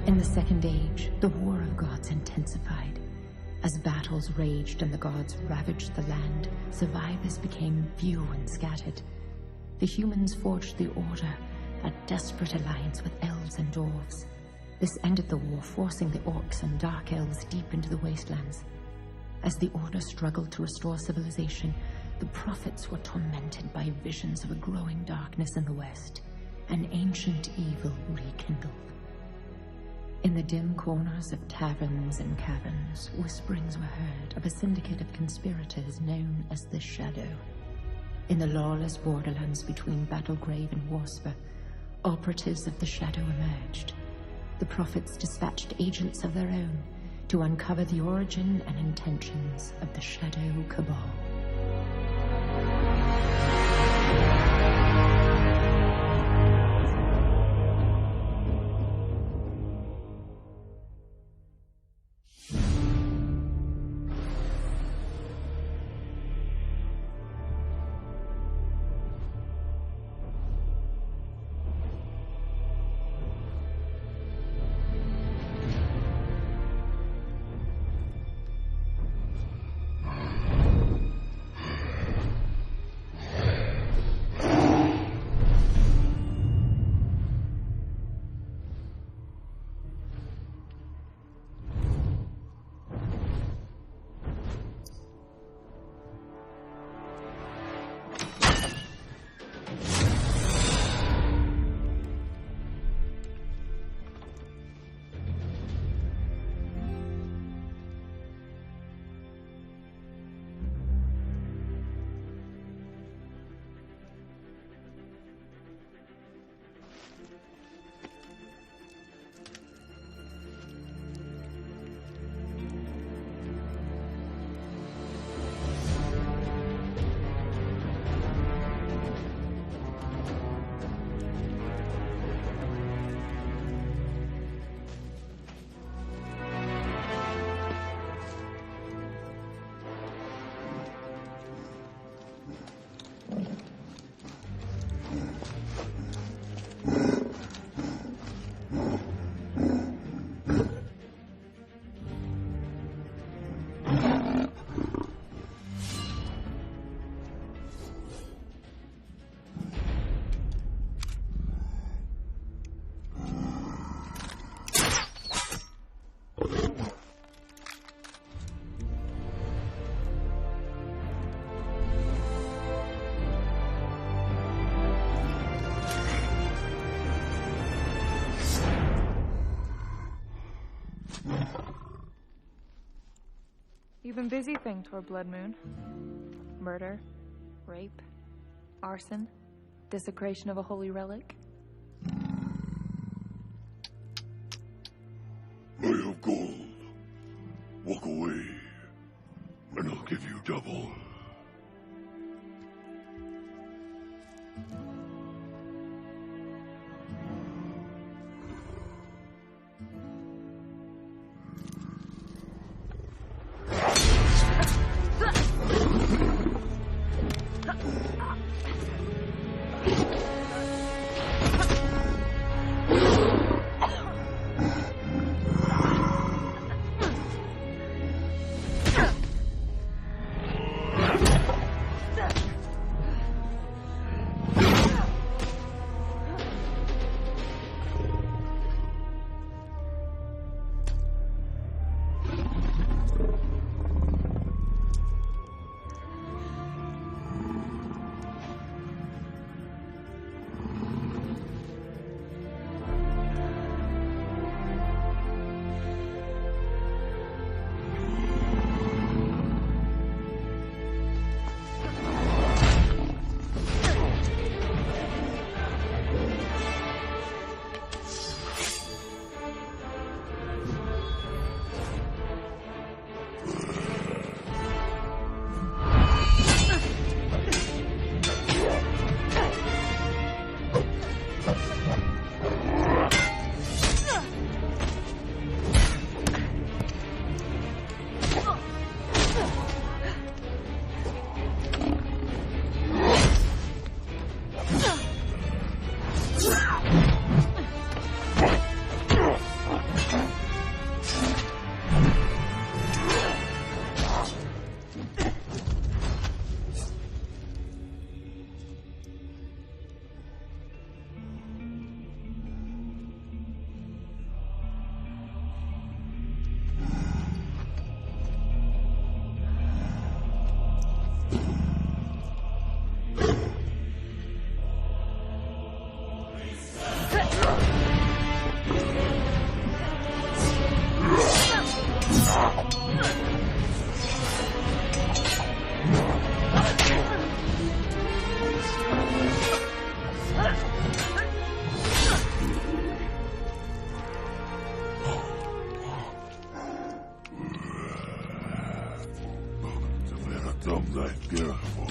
In the Second Age, the War of Gods intensified. As battles raged and the gods ravaged the land, survivors became few and scattered. The humans forged the Order, a desperate alliance with elves and dwarves. This ended the war, forcing the orcs and dark elves deep into the wastelands. As the Order struggled to restore civilization, the prophets were tormented by visions of a growing darkness in the west, an ancient evil rekindled. In the dim corners of taverns and caverns, whisperings were heard of a syndicate of conspirators known as the Shadow. In the lawless borderlands between Battlegrave and Warsper, operatives of the Shadow emerged. The prophets dispatched agents of their own to uncover the origin and intentions of the Shadow Cabal. You've been busy thing toward Blood Moon. Murder, rape, arson, desecration of a holy relic. I have gold. Walk away, and I'll give you double. Som that careful.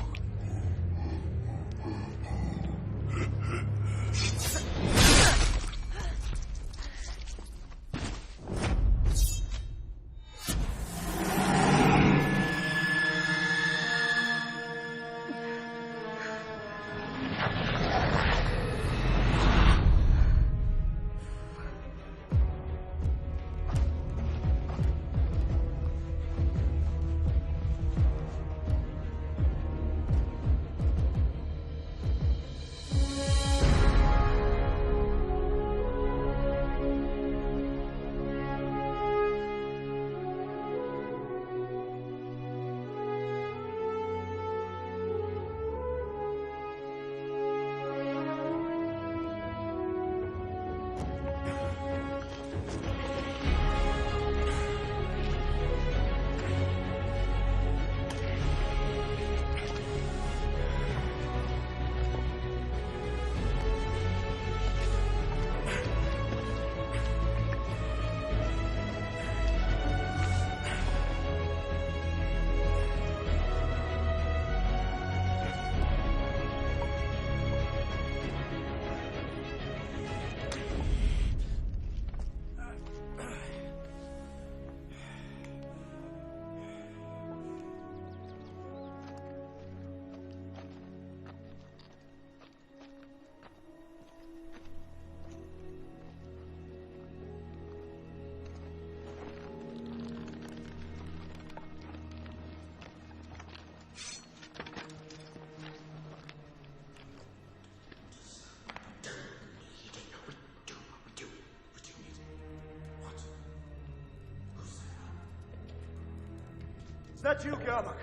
Is that you, Garbuck?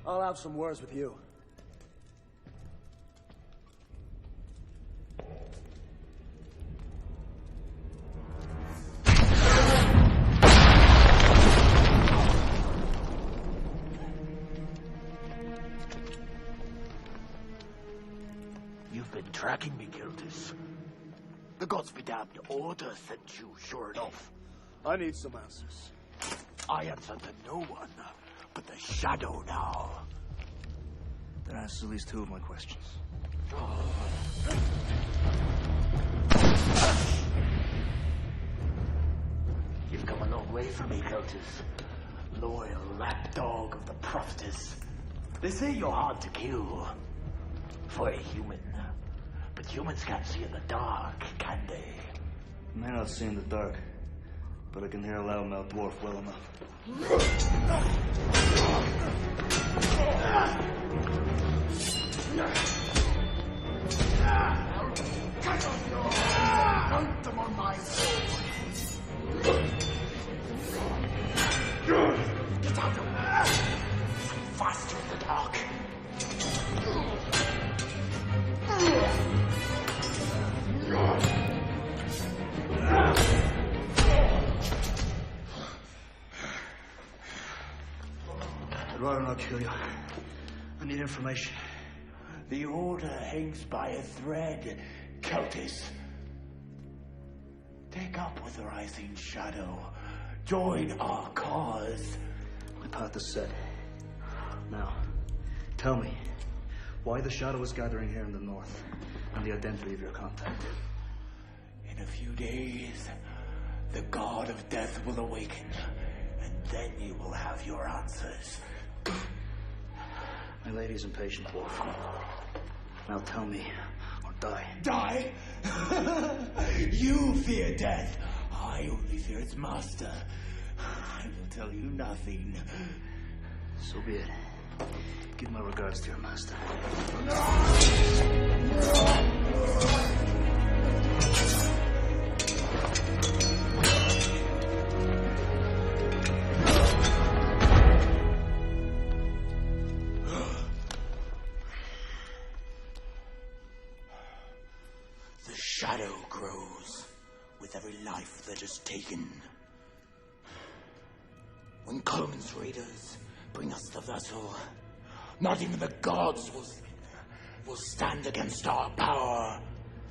I'll have some words with you. You've been tracking me, Gildas. The gods be damned, Order sent you, sure enough. I need some answers. I answer to no one, but the Shadow now. That answers at least two of my questions. You've come a long way from me, Gildas. Loyal lapdog of the prophetess. They say you're hard to kill. For a human. But humans can't see in the dark, can they? I may not see in the dark, but I can hear a loudmouth dwarf well enough. Cut off your mount them on my sword. Get out of there! Faster in the dark. I'd rather not kill you. I need information. The Order hangs by a thread, Celtis. Take up with the Rising Shadow. Join our cause. My path is set. Now, tell me why the Shadow is gathering here in the north and the identity of your contact. In a few days, the God of Death will awaken, and then you will have your answers. My lady's impatient, dwarf. Now tell me, or die. Die? You fear death. I only fear its master. I will tell you nothing. So be it. Give my regards to your master. The shadow grows with every life that is taken. When Coleman's raiders bring us the vessel, not even the gods will stand against our power.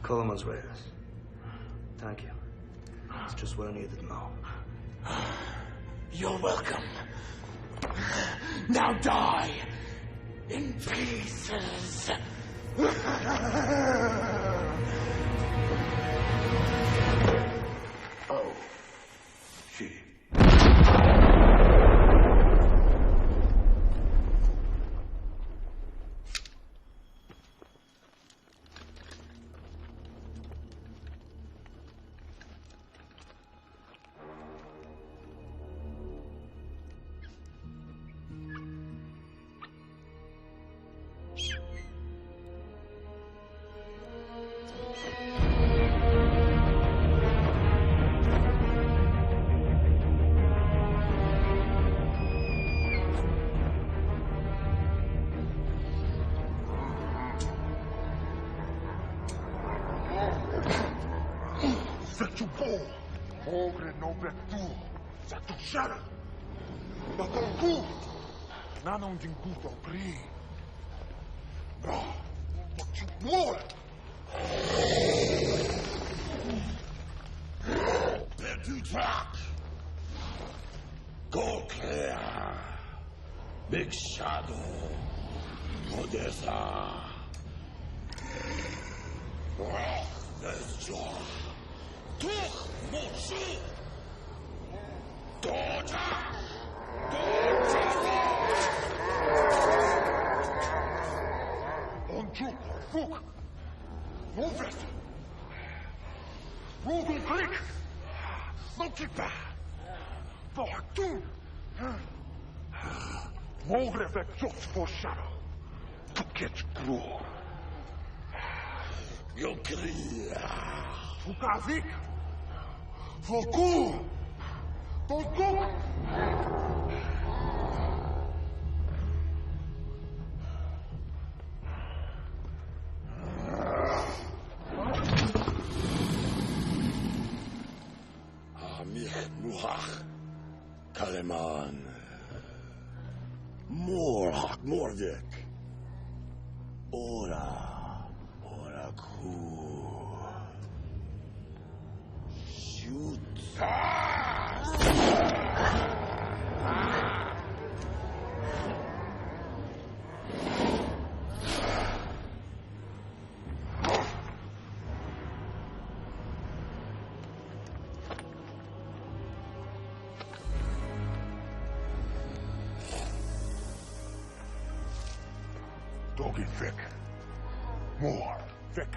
Coleman's raiders. Thank you. That's just what I needed to know. You're welcome. Now die in pieces. Oh, she. Ogre nobre tu, sa tu shara. Ma con cu, nanon dinguto pri. No, what you more? Perdu track. Go clear. Big shadow. Odessa. There's joy. Toch, moshi. Doja. Onjuk, fuk. Movet. Rogon klik. Nokipa. Fortun. Mogre vek jots for shadow. To get grow. Yo clear. Fukazik. Foku. Tolkuk. Amich Muhach. Kaleman. Morhak Mordek. Ora ku. Shoot. Doggy thick. More thick.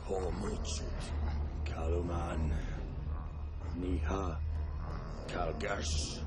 Hormuchit, Kaluman, Niha, Kalgash,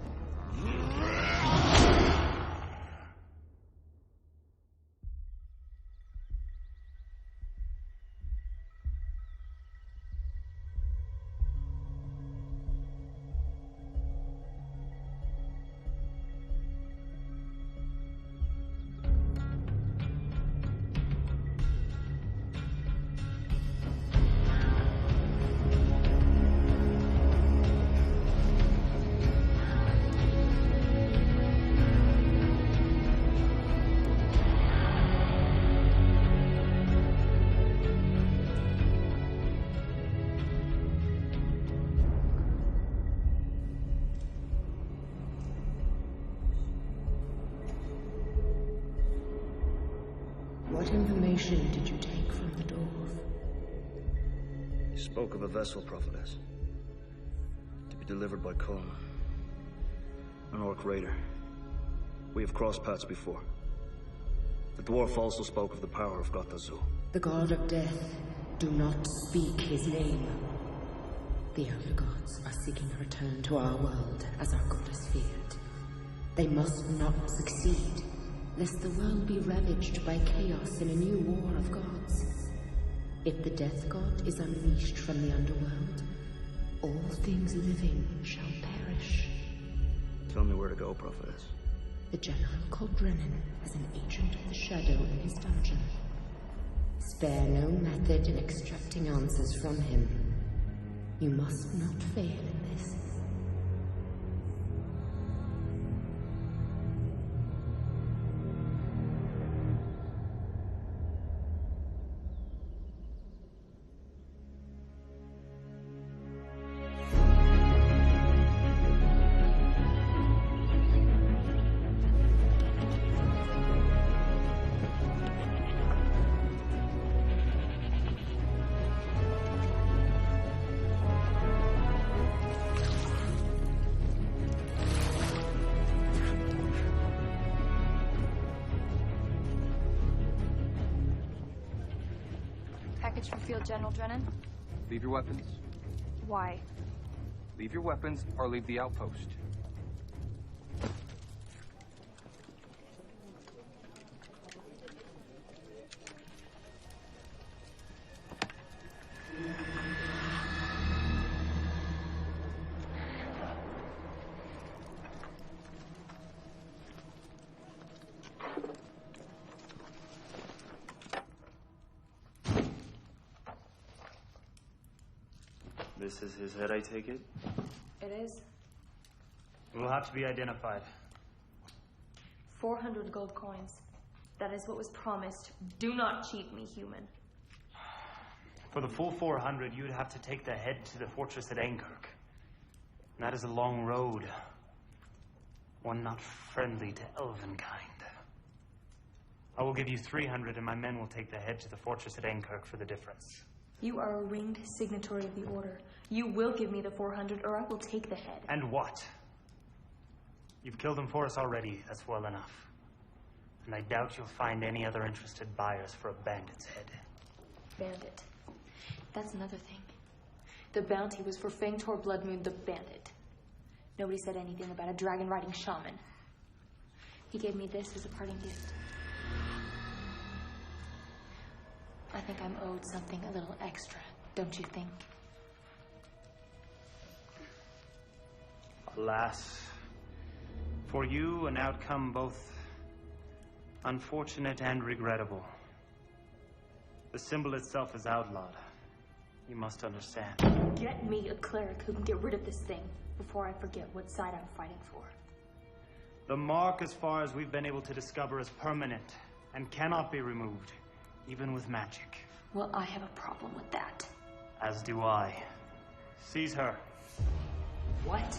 What information did you take from the dwarf? He spoke of a vessel, prophetess, to be delivered by Coleman, an orc raider. We have crossed paths before. The dwarf also spoke of the power of Gatazu. The god of death. Do not speak his name. The elder gods are seeking a return to our world as our goddess feared. They must not succeed, lest the world be ravaged by chaos in a new war of gods. If the death god is unleashed from the underworld, all things living shall perish. Tell me where to go, prophetess. The general called Drennan as an agent of the shadow in his dungeon. Spare no method in extracting answers from him. You must not fail in this. Package for Field General Drennan. Leave your weapons. Why? Leave your weapons or leave the outpost. This is his head, I take it? It is. It will have to be identified. 400 gold coins. That is what was promised. Do not cheat me, human. For the full 400, you'd have to take the head to the fortress at Ankirk. And that is a long road. One not friendly to elvenkind. I will give you 300, and my men will take the head to the fortress at Ankirk for the difference. You are a ringed signatory of the order. You will give me the 400, or I will take the head. And what? You've killed him for us already. That's well enough. And I doubt you'll find any other interested buyers for a bandit's head. Bandit. That's another thing. The bounty was for Fangtor Bloodmoon the Bandit. Nobody said anything about a dragon-riding shaman. He gave me this as a parting gift. I think I'm owed something a little extra, don't you think? Alas, for you, an outcome both unfortunate and regrettable. The symbol itself is outlawed. You must understand. Get me a cleric who can get rid of this thing before I forget what side I'm fighting for. The mark, as far as we've been able to discover, is permanent and cannot be removed, even with magic. Well, I have a problem with that. As do I. Seize her. What?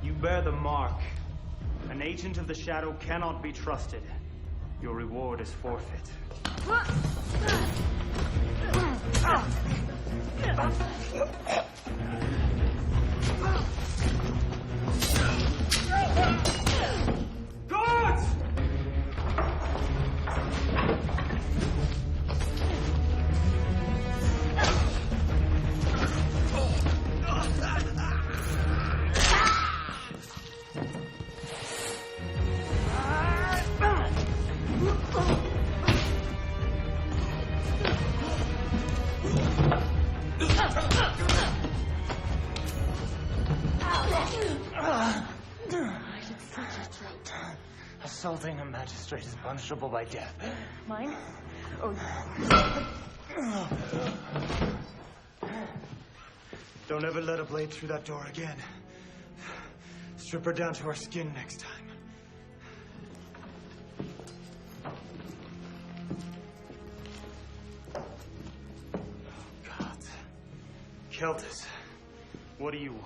You bear the mark. An agent of the shadow cannot be trusted. Your reward is forfeit. Guards! Assaulting a magistrate is punishable by death. Mine? Oh. Don't ever let a blade through that door again. Strip her down to her skin next time. God. Keltis, what do you want?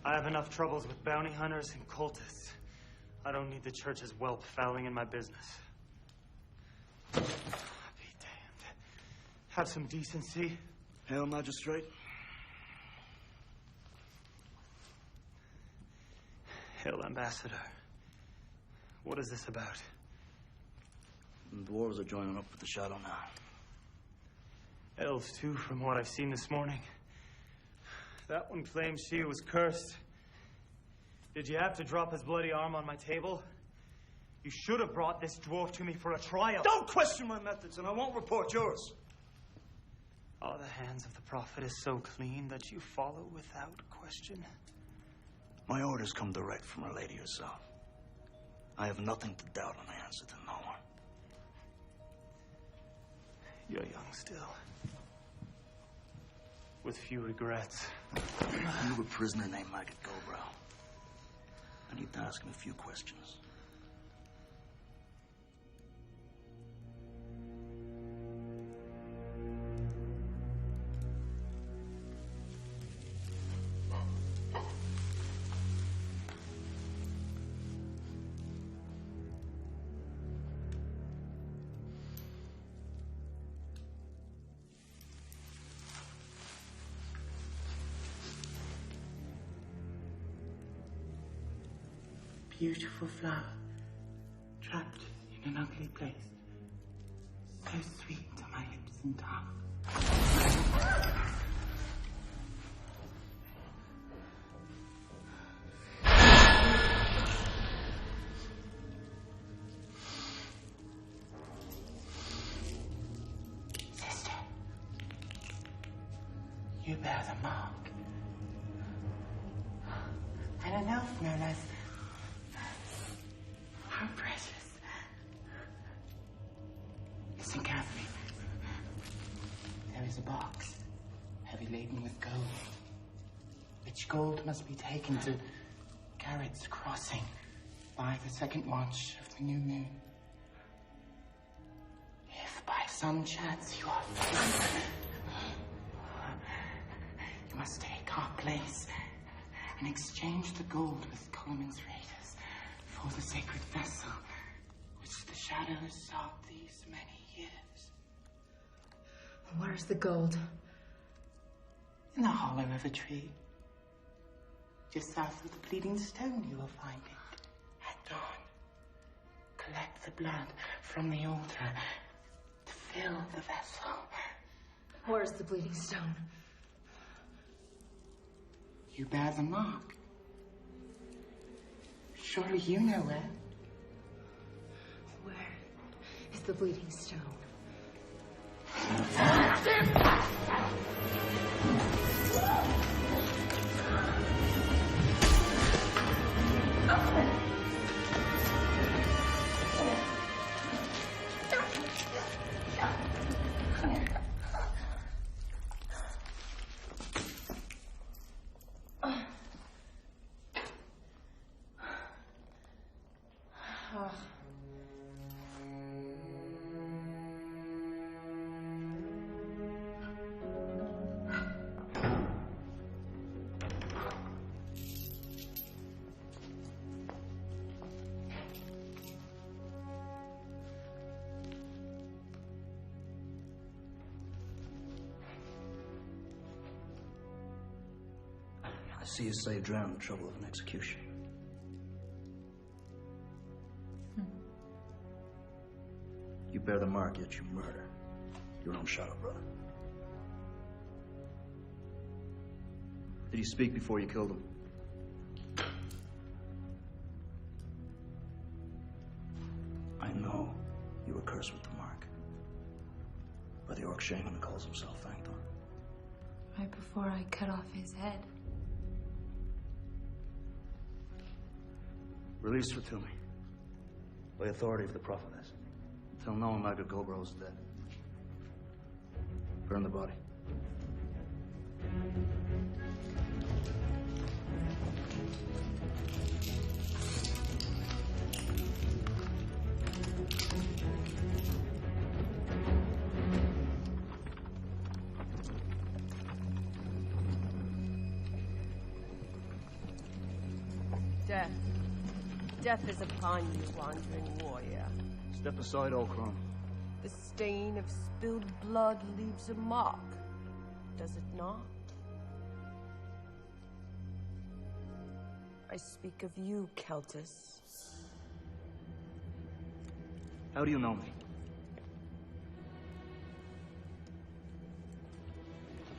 I have enough troubles with bounty hunters and cultists. I don't need the church's whelp fouling in my business. Be damned. Have some decency. Hail, Magistrate. Hail, Ambassador. What is this about? The dwarves are joining up with the Shadow now. Elves, too, from what I've seen this morning. That one claims she was cursed. Did you have to drop his bloody arm on my table? You should have brought this dwarf to me for a trial. Don't question my methods, and I won't report yours. Oh, the hands of the prophet is so clean that you follow without question. My orders come direct from Our Lady herself. I have nothing to doubt, and I answer to no one. You're young still. With few regrets. You have a prisoner named Maggot Gobrow. I need to ask him a few questions. Beautiful flower, trapped in an ugly place, so sweet to my lips and tongue. Sister, you bear the mark. And an elf known as... How precious. Listen carefully. There is a box, heavy laden with gold. Which gold must be taken to Garrett's Crossing by the second watch of the new moon. If by some chance you are found, you must take our place and exchange the gold with Coleman's raiders for the sacred vessel which the shadows sought these many years. Where's the gold? In the hollow of a tree. Just south of the bleeding stone you will find it. At dawn. Collect the blood from the altar to fill the vessel. Where's the bleeding stone? You bear the mark. Surely you know where. Where is the bleeding stone? I see you saved Drown the trouble of an execution. You bear the mark, yet you murder your own shadow brother. Did he speak before you killed him? I know you were cursed with the mark by the orc shaman who calls himself Fangthorn. Right before I cut off his head. Release her to me. By authority of the prophetess. Tell no one Margaret Goldborough is dead. Burn the body. Death. Death is upon you, wandering warrior. Step aside, old crone. The stain of spilled blood leaves a mark, does it not? I speak of you, Keltis. How do you know me?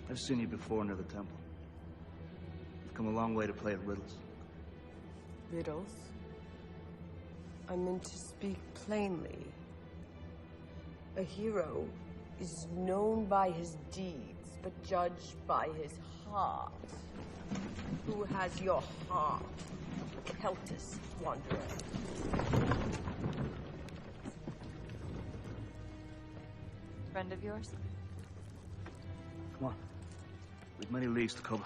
I've seen you before near the temple. You've come a long way to play at riddles. Riddles? I meant to speak plainly. A hero is known by his deeds, but judged by his heart. Who has your heart? Keltis, wanderer. Friend of yours? Come on. We've many leagues to cover.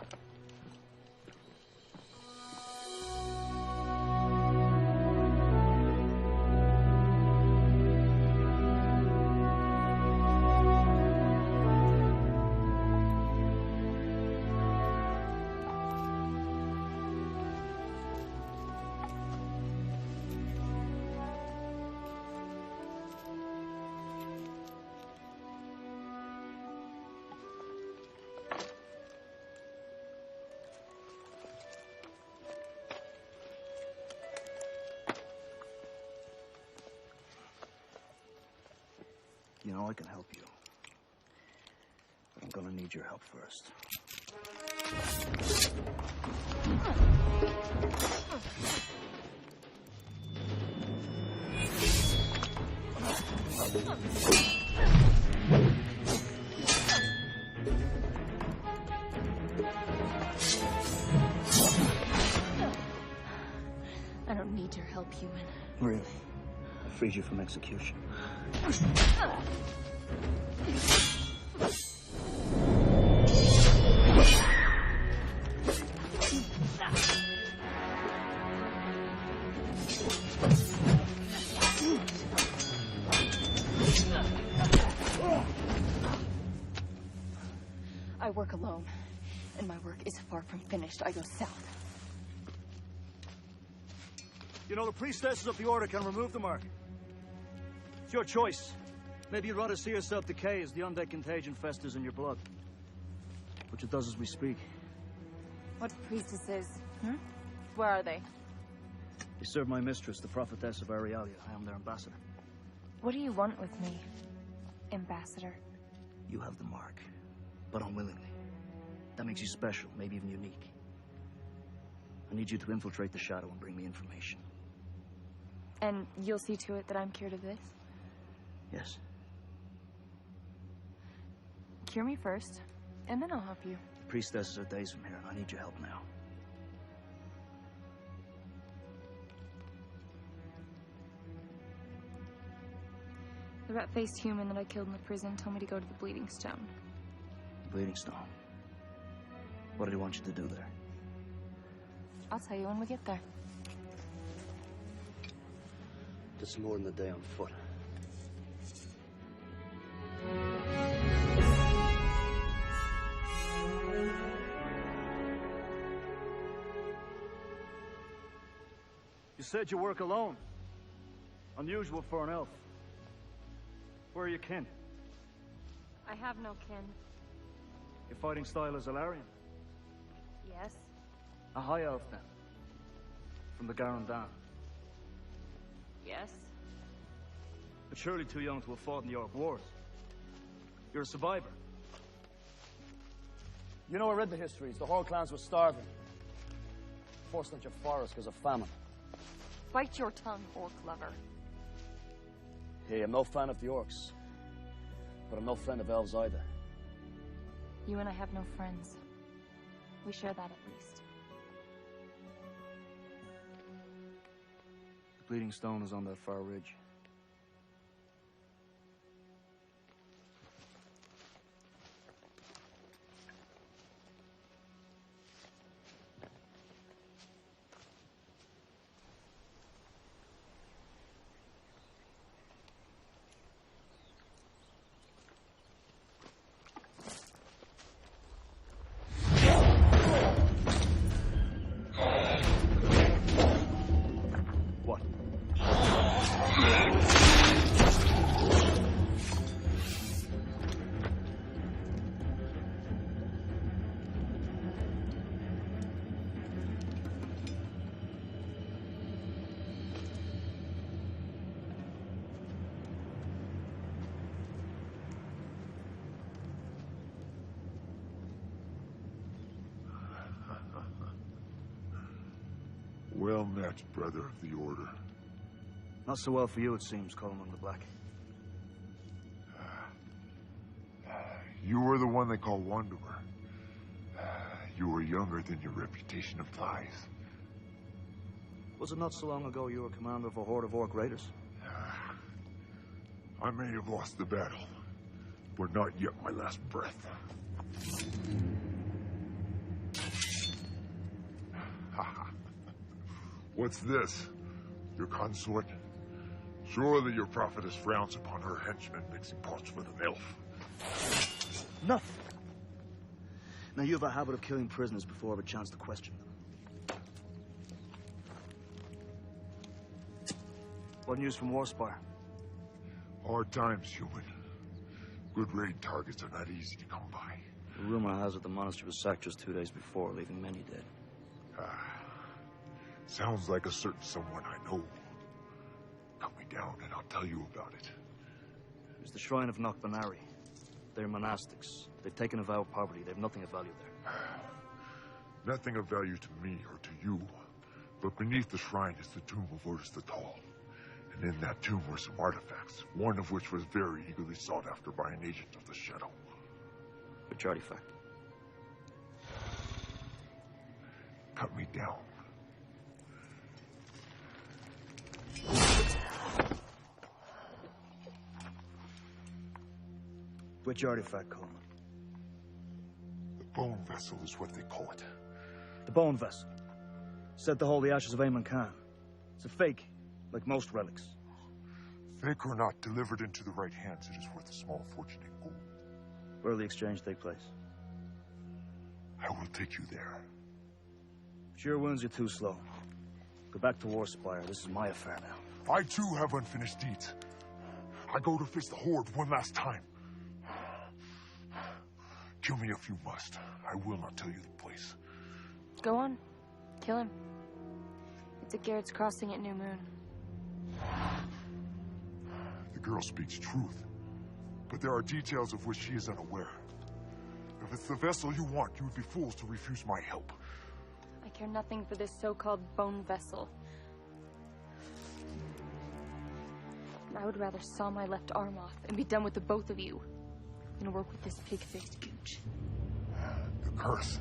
You know, I can help you. But I'm gonna need your help first. I don't need your help, human. Really? I freed you from execution. I work alone, and my work is far from finished. I go south. You know, the priestesses of the Order can remove the mark. It's your choice. Maybe you'd rather see yourself decay as the undead contagion festers in your blood. Which it does as we speak. What priestesses? Where are they? They serve my mistress, the prophetess of Arialia. I am their ambassador. What do you want with me, ambassador? You have the mark, but unwillingly. That makes you special, maybe even unique. I need you to infiltrate the Shadow and bring me information. And you'll see to it that I'm cured of this? Yes. Cure me first, and then I'll help you. The priestesses are days from here, and I need your help now. The rat-faced human that I killed in the prison told me to go to the Bleeding Stone. The Bleeding Stone? What did he want you to do there? I'll tell you when we get there. It's more than a day on foot. You said you work alone. Unusual for an elf. Where are your kin? I have no kin. Your fighting style is Alarian. Yes? A high elf, then. From the Garandan. Yes? But surely too young to have fought in the York Wars. You're a survivor. You know, I read the histories. The whole clans were starving. Forced into forest because of famine. Bite your tongue, orc lover. Hey, I'm no fan of the orcs. But I'm no friend of elves either. You and I have no friends. We share that at least. The Bleeding Stone is on that far ridge. Well met, brother of the Order. Not so well for you, it seems, Coleman the Black. You were the one they call Wanderer. You were younger than your reputation implies. Was it not so long ago you were commander of a horde of orc raiders? I may have lost the battle, but not yet my last breath. What's this? Your consort? Surely your prophetess frowns upon her henchman mixing pots with an elf. Nothing. Now, you have a habit of killing prisoners before I have a chance to question them. What news from Warspire? Hard times, human. Good raid targets are not easy to come by. The rumor has it the monastery was sacked just 2 days before, leaving many dead. Sounds like a certain someone I know. Cut me down and I'll tell you about it. There's the shrine of Nokbanari. They're monastics. They've taken a vow of poverty. They have nothing of value there. Nothing of value to me or to you. But beneath the shrine is the tomb of Urus the Tall. And in that tomb were some artifacts, one of which was very eagerly sought after by an agent of the Shadow. Which artifact? Cut me down. Which artifact, Coleman? The bone vessel is what they call it. The bone vessel. Said to hold the ashes of Aemon Khan. It's a fake, like most relics. Fake or not, delivered into the right hands, it is worth a small fortune in gold. Where will the exchange take place? I will take you there. Cure wounds, you're too slow. Go back to Warspire. This is my affair now. I too have unfinished deeds. I go to face the Horde one last time. Kill me if you must. I will not tell you the place. Go on. Kill him. It's at Garrett's Crossing at New Moon. The girl speaks truth, but there are details of which she is unaware. If it's the vessel you want, you would be fools to refuse my help. I care nothing for this so-called bone vessel. I would rather saw my left arm off and be done with the both of you than work with this pig-faced gooch. The curse.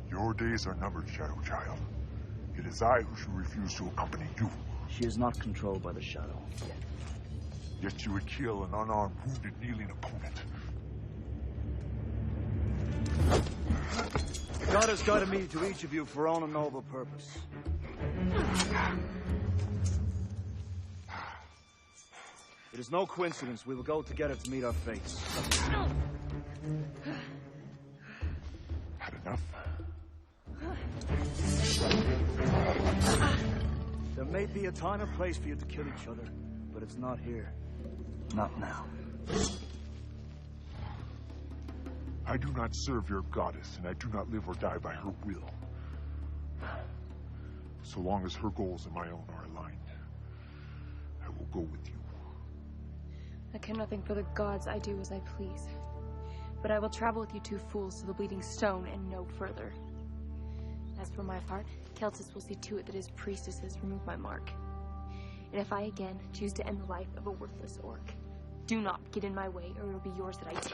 Your days are numbered, Shadow Child. It is I who should refuse to accompany you. She is not controlled by the Shadow. Yet you would kill an unarmed, wounded, kneeling opponent. God has guided me to each of you for own and noble purpose. It is no coincidence we will go together to meet our fates. Had enough? There may be a time and place for you to kill each other, but it's not here. Not now. I do not serve your goddess, and I do not live or die by her will. So long as her goals and my own are aligned, I will go with you. I care nothing for the gods. I do as I please. But I will travel with you two fools to the Bleeding Stone and no further. As for my part, Keltis will see to it that his priestesses remove my mark. And if I again choose to end the life of a worthless orc, do not get in my way, or it will be yours that I take.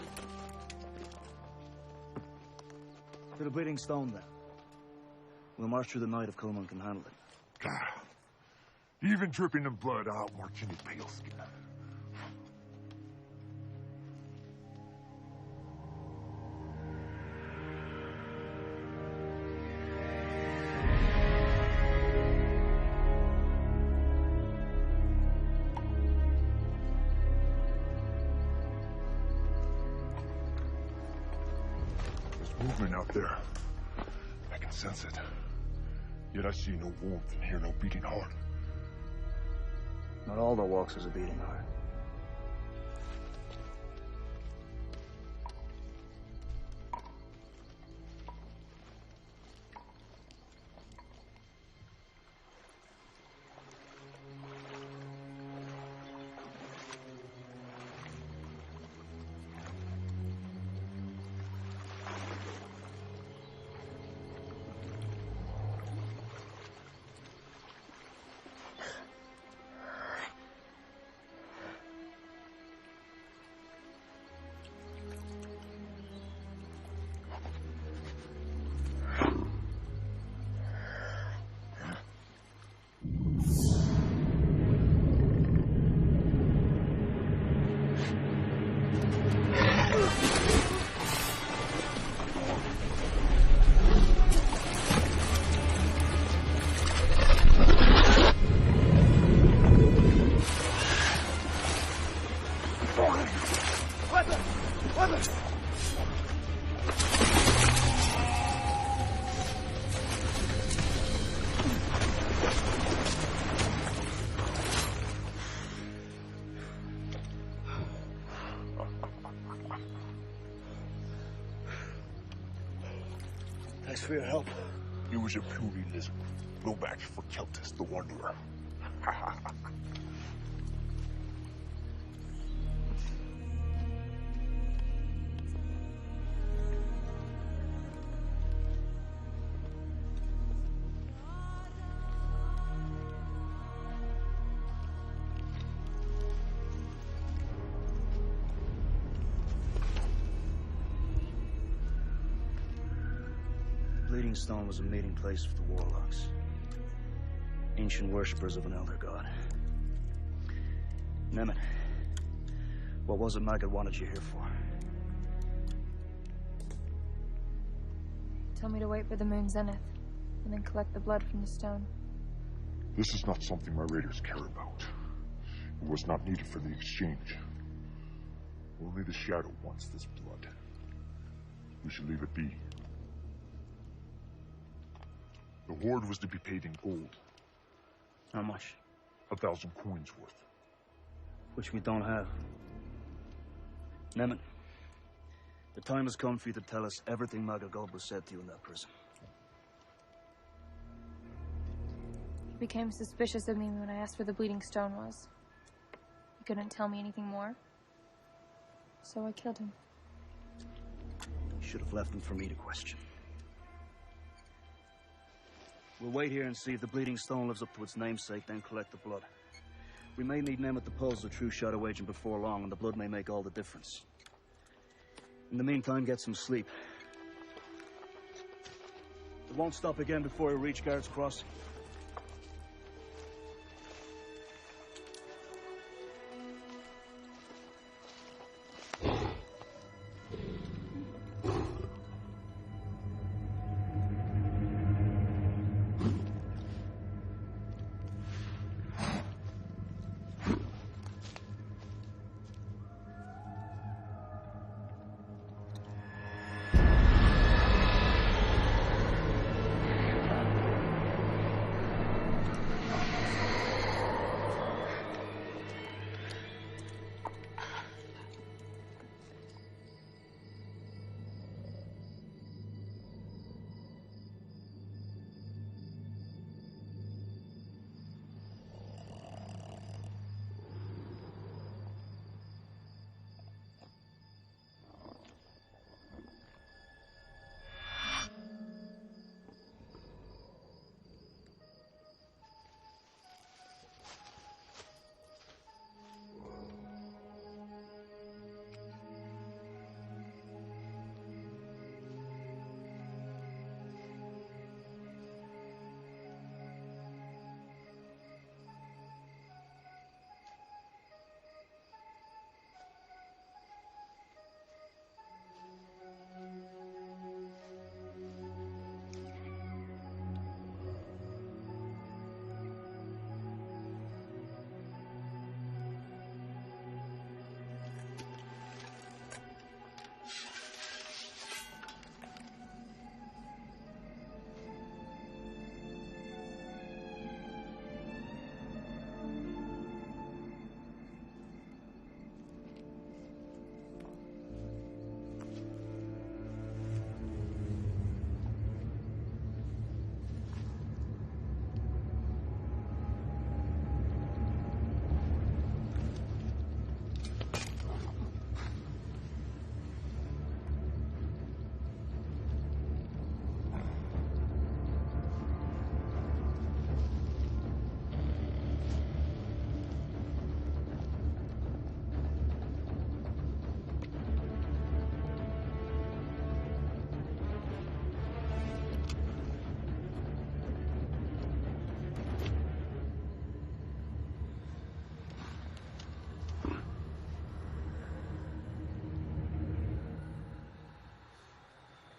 To the Bleeding Stone, then. We'll march through the night if Coleman can handle it. Even dripping in blood, I'll march any pale skin. Movement out there. I can sense it. Yet I see no warmth and hear no beating heart. Not all that walks is a beating heart. Thanks for your help. He was a puny lizard. No match for Keltis the Wanderer. Bleeding Stone was a meeting place for the warlocks. Ancient worshippers of an elder god. Nemeth, what was it Maggot wanted you here for? Tell me to wait for the moon's zenith, and then collect the blood from the stone. This is not something my raiders care about. It was not needed for the exchange. Only the Shadow wants this blood. We should leave it be. The Horde was to be paid in gold. How much? 1,000 coins worth. Which we don't have. Nemeth, the time has come for you to tell us everything Magagobra said to you in that prison. He became suspicious of me when I asked where the bleeding stone was. He couldn't tell me anything more. So I killed him. You should have left him for me to question. We'll wait here and see if the bleeding stone lives up to its namesake, then collect the blood. We may need Nemeth to pose the true Shadow Agent before long, and the blood may make all the difference. In the meantime, get some sleep. It won't stop again before we reach Guards Crossing.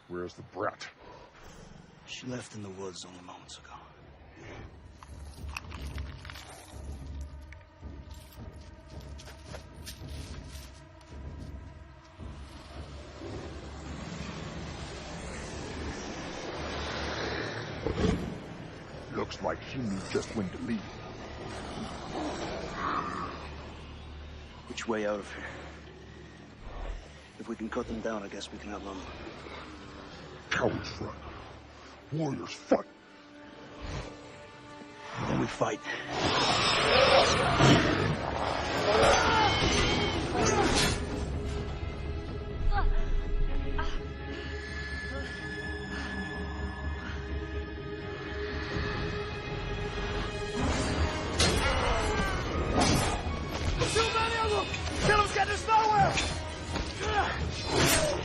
Where's the brat? She left in the woods only moments ago. Looks like she knew just when to leave. Which way out of here? If we can cut them down, I guess we can outrun them. Cowards run. Warriors fight. Then we fight.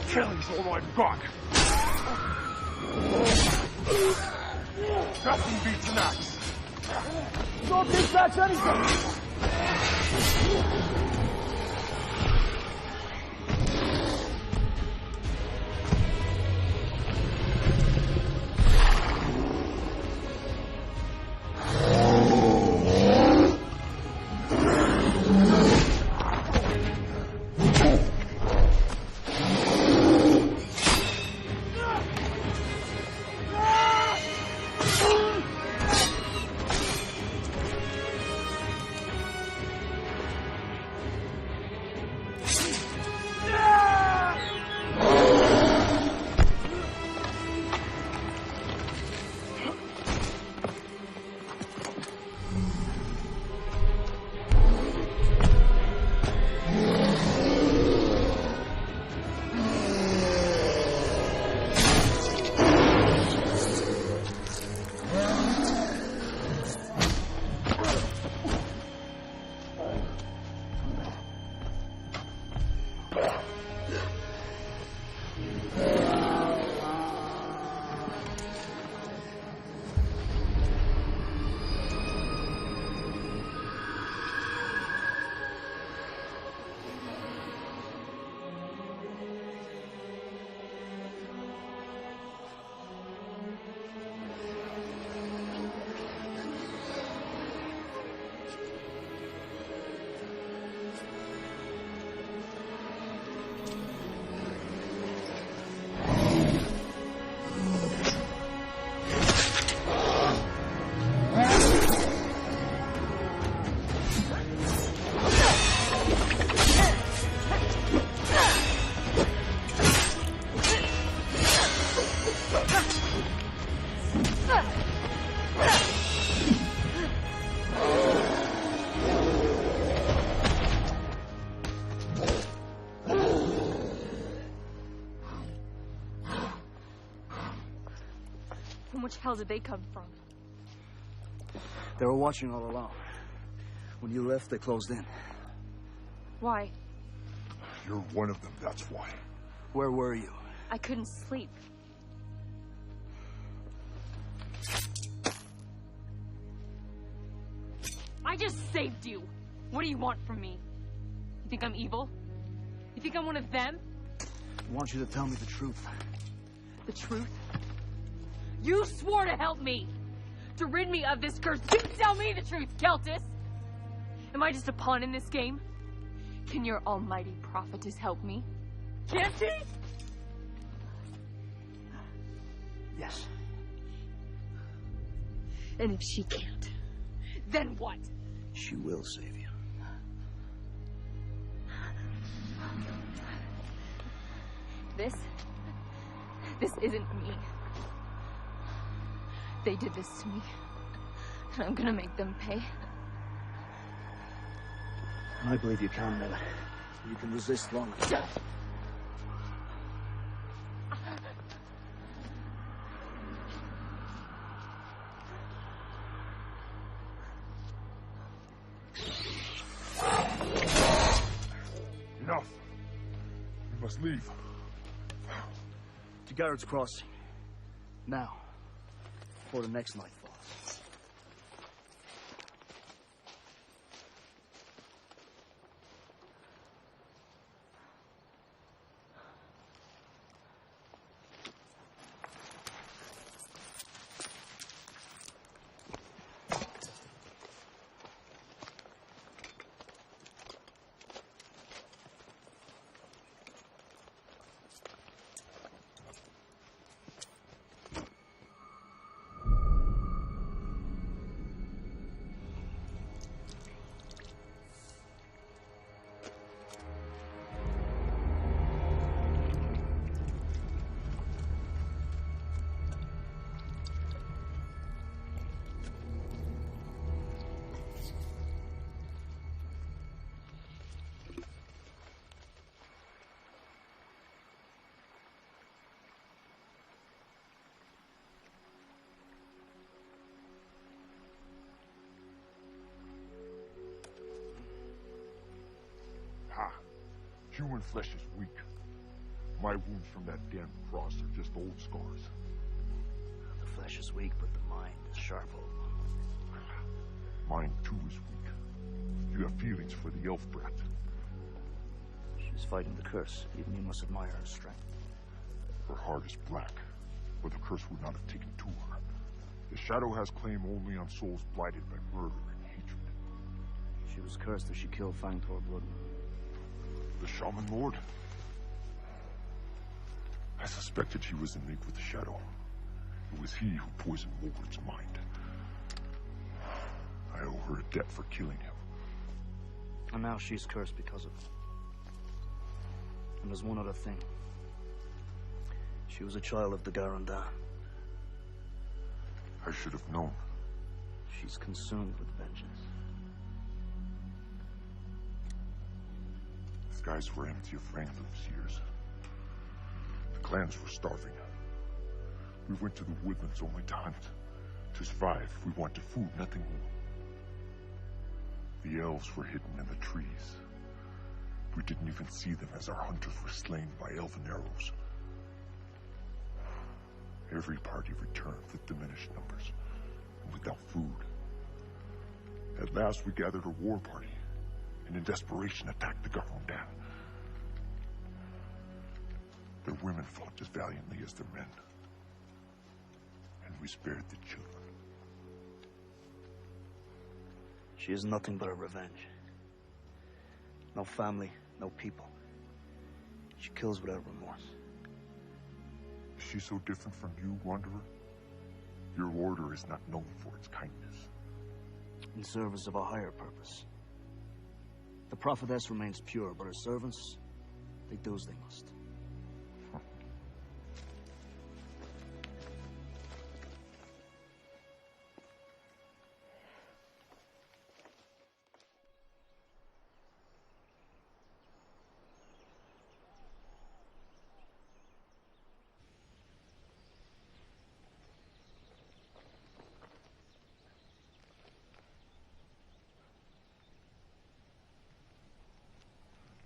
Killing's all I've got. Nothing beats an axe. Don't take back anything. Which hell did they come from? They were watching all along. When you left, they closed in. Why? You're one of them, that's why. Where were you? I couldn't sleep. I just saved you. What do you want from me? You think I'm evil? You think I'm one of them? I want you to tell me the truth. The truth? You swore to help me! To rid me of this curse. You tell me the truth, Keltis! Am I just a pawn in this game? Can your almighty prophetess help me? Can't she? Yes. And if she can't, then what? She will save you. This isn't me. They did this to me. And I'm gonna make them pay. I believe you can, Miller. You can resist long enough. Enough. We must leave. To Garrett's Crossing. Now. Before the next night falls. Human flesh is weak. My wounds from that damn cross are just old scars. The flesh is weak, but the mind is sharp, old one. Mine, too, is weak. You have feelings for the elf brat. She's fighting the curse. Even you must admire her strength. Her heart is black, but the curse would not have taken to her. The shadow has claim only on souls blighted by murder and hatred. She was cursed as she killed Fangtor Bloodman. The Shaman Lord? I suspected he was in league with the shadow. It was he who poisoned Wolvert's mind. I owe her a debt for killing him. And now she's cursed because of it. And there's one other thing. She was a child of the Garandan. I should have known. She's consumed with vengeance. The skies were empty of rain for those years. The clans were starving. We went to the woodlands only to hunt. To survive, we wanted food, nothing more. The elves were hidden in the trees. We didn't even see them as our hunters were slain by elven arrows. Every party returned with diminished numbers, and without food. At last, we gathered a war party, and in desperation attacked the Garandan. Their women fought as valiantly as their men, and we spared the children. She is nothing but a revenge. No family, no people. She kills without remorse. Is she so different from you, Wanderer? Your order is not known for its kindness. In service of a higher purpose. The prophetess remains pure, but her servants, they do as they must.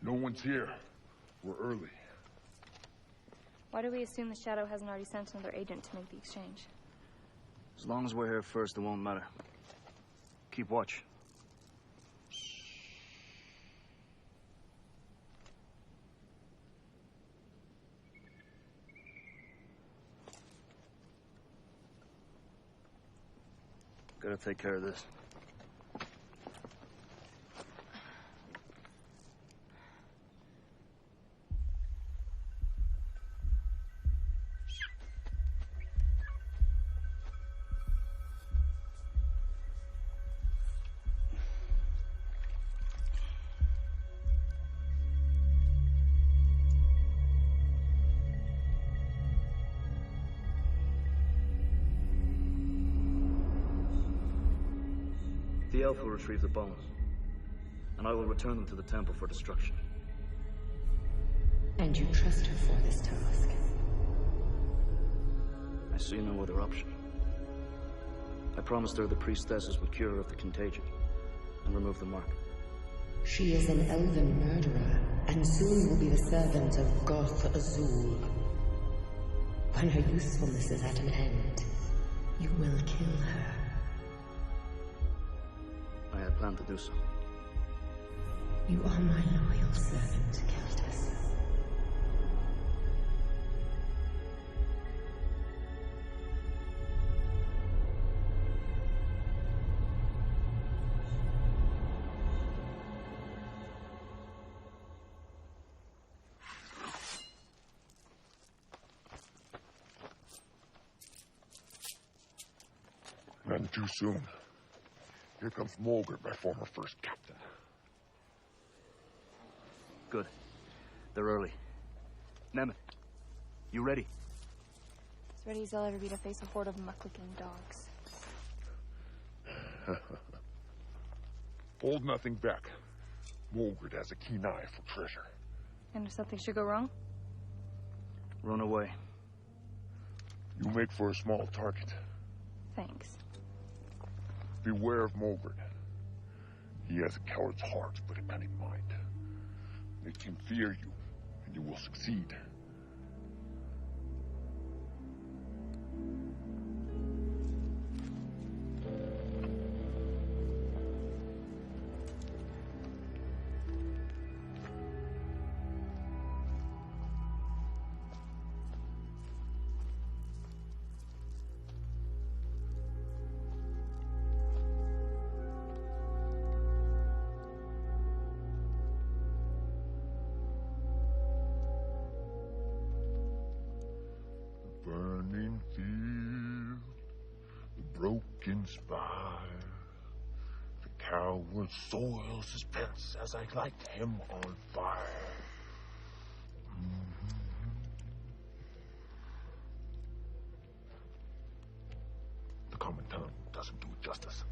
No one's here. We're early. Why do we assume the Shadow hasn't already sent another agent to make the exchange? As long as we're here first, it won't matter. Keep watch. Gotta take care of this. The elf will retrieve the bones, and I will return them to the temple for destruction. And you trust her for this task? I see no other option. I promised her the priestesses would cure her of the contagion and remove the mark. She is an elven murderer, and soon will be the servant of Goth Azul. When her usefulness is at an end, you will kill her. I had planned to do so. You are my loyal servant, Countess. None too soon. Here comes Mulger, my former first captain. Good. They're early. Nemeth, you ready? As ready as I'll ever be to face a horde of muck-licking dogs. Hold nothing back. Mulgard has a keen eye for treasure. And if something should go wrong? Run away. You make for a small target. Thanks. Beware of Mulgard. He has a coward's heart, but a cunning mind. Make him fear you, and you will succeed. Burning field, the broken spire, the coward soils his pence as I light him on fire. The common tongue doesn't do it justice.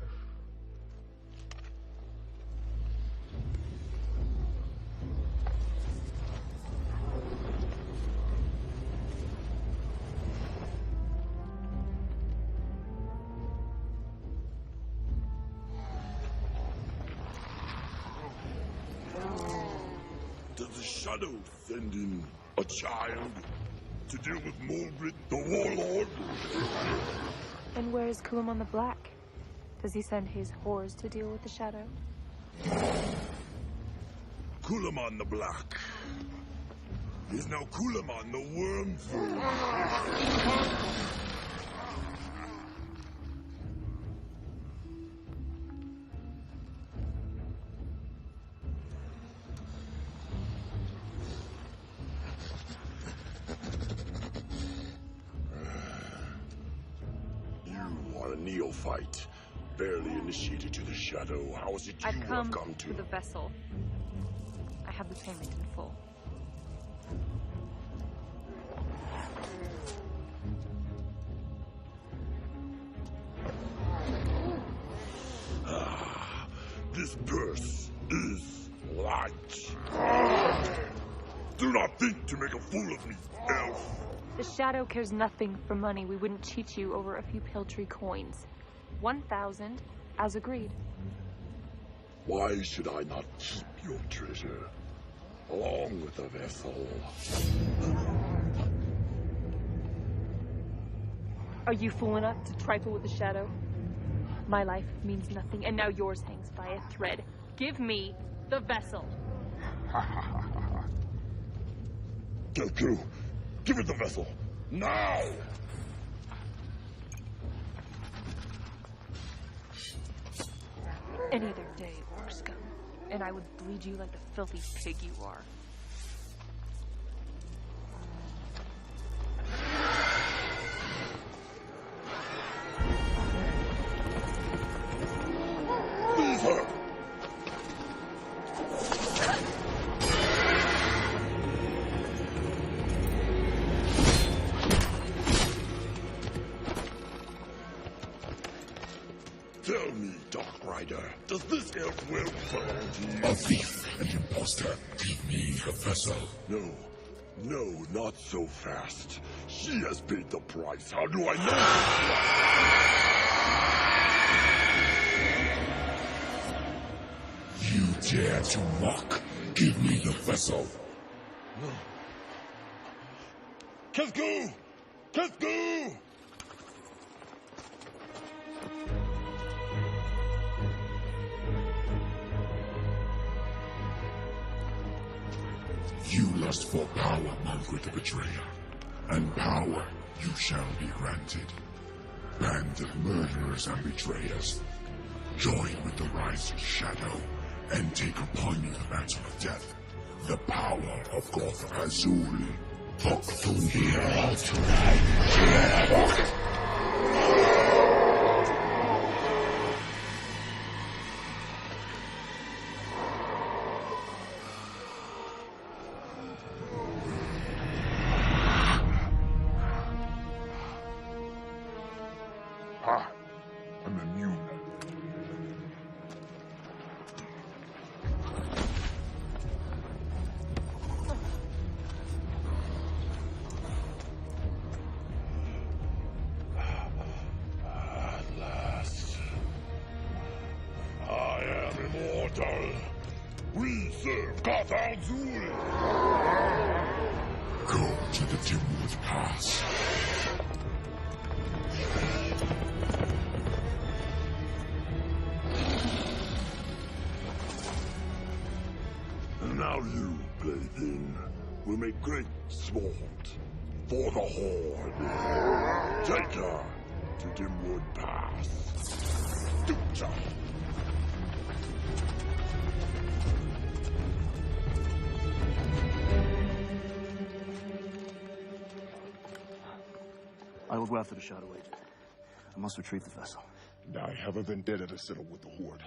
Does the shadow send in a child to deal with Mordred, the warlord? And where is Kulamon the Black? Does he send his whores to deal with the shadow? Kulamon the Black is now Kulamon the Wormfoot. Neophyte, barely initiated to the shadow. How is it you have come to the vessel? I have the payment in full. This purse is light. Do not think to make a fool of me, elf. The shadow cares nothing for money. We wouldn't cheat you over a few paltry coins. 1,000, as agreed. Why should I not keep your treasure, along with the vessel? Are you fool enough to trifle with the shadow? My life means nothing, and now yours hangs by a thread. Give me the vessel. Gelku, give it the vessel, now! Any other day, orc scum, and I would bleed you like the filthy pig you are. Leave her! Tell me, Dark Rider, does this elf well belong to you? A thief, an imposter. Give me the vessel. No, not so fast. She has paid the price. How do I know? You dare to mock? Give me the vessel. No. Kesku! Kesku! You lust for power, Margaret the Betrayer, and power you shall be granted. Band of murderers and betrayers, join with the rising shadow, and take upon you the mantle of death, the power of Goth Azul. Talk to here tonight. I'm immune. At last. I am immortal. We serve Gott Azul! Go to the Dimwood Pass. And now you, plaything, will make great sport for the Horde. Take her to Dimwood Pass. Ducha. I will go after the Shadow Agent. I must retrieve the vessel. And I have a vendetta to settle with the Horde.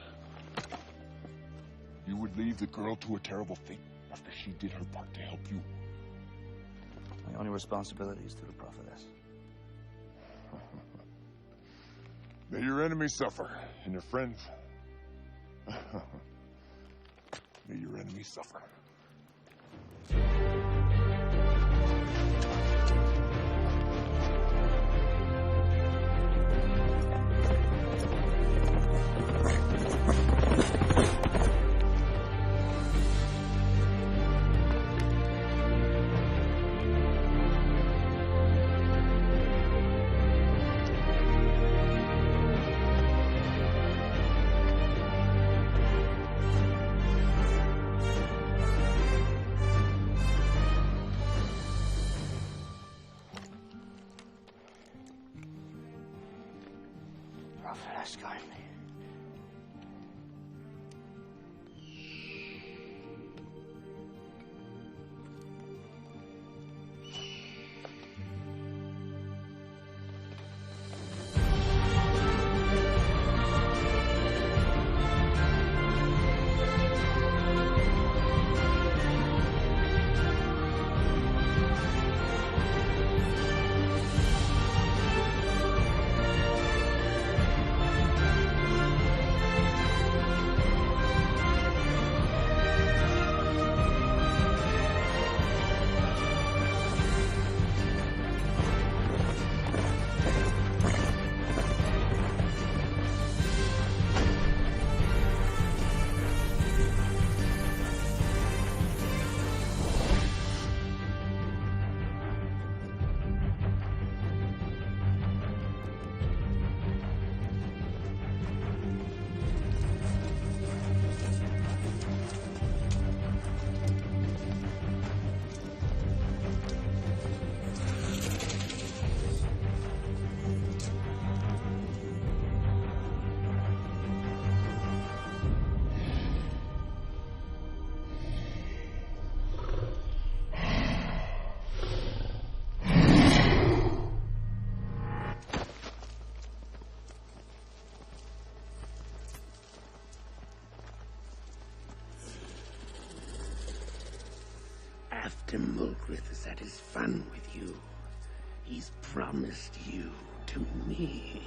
You would leave the girl to a terrible fate after she did her part to help you. My only responsibility is to the prophetess. May your enemies suffer, and your friends... May your enemies suffer. Prophetess, guide me. After Mulgrith has had his fun with you, he's promised you to me.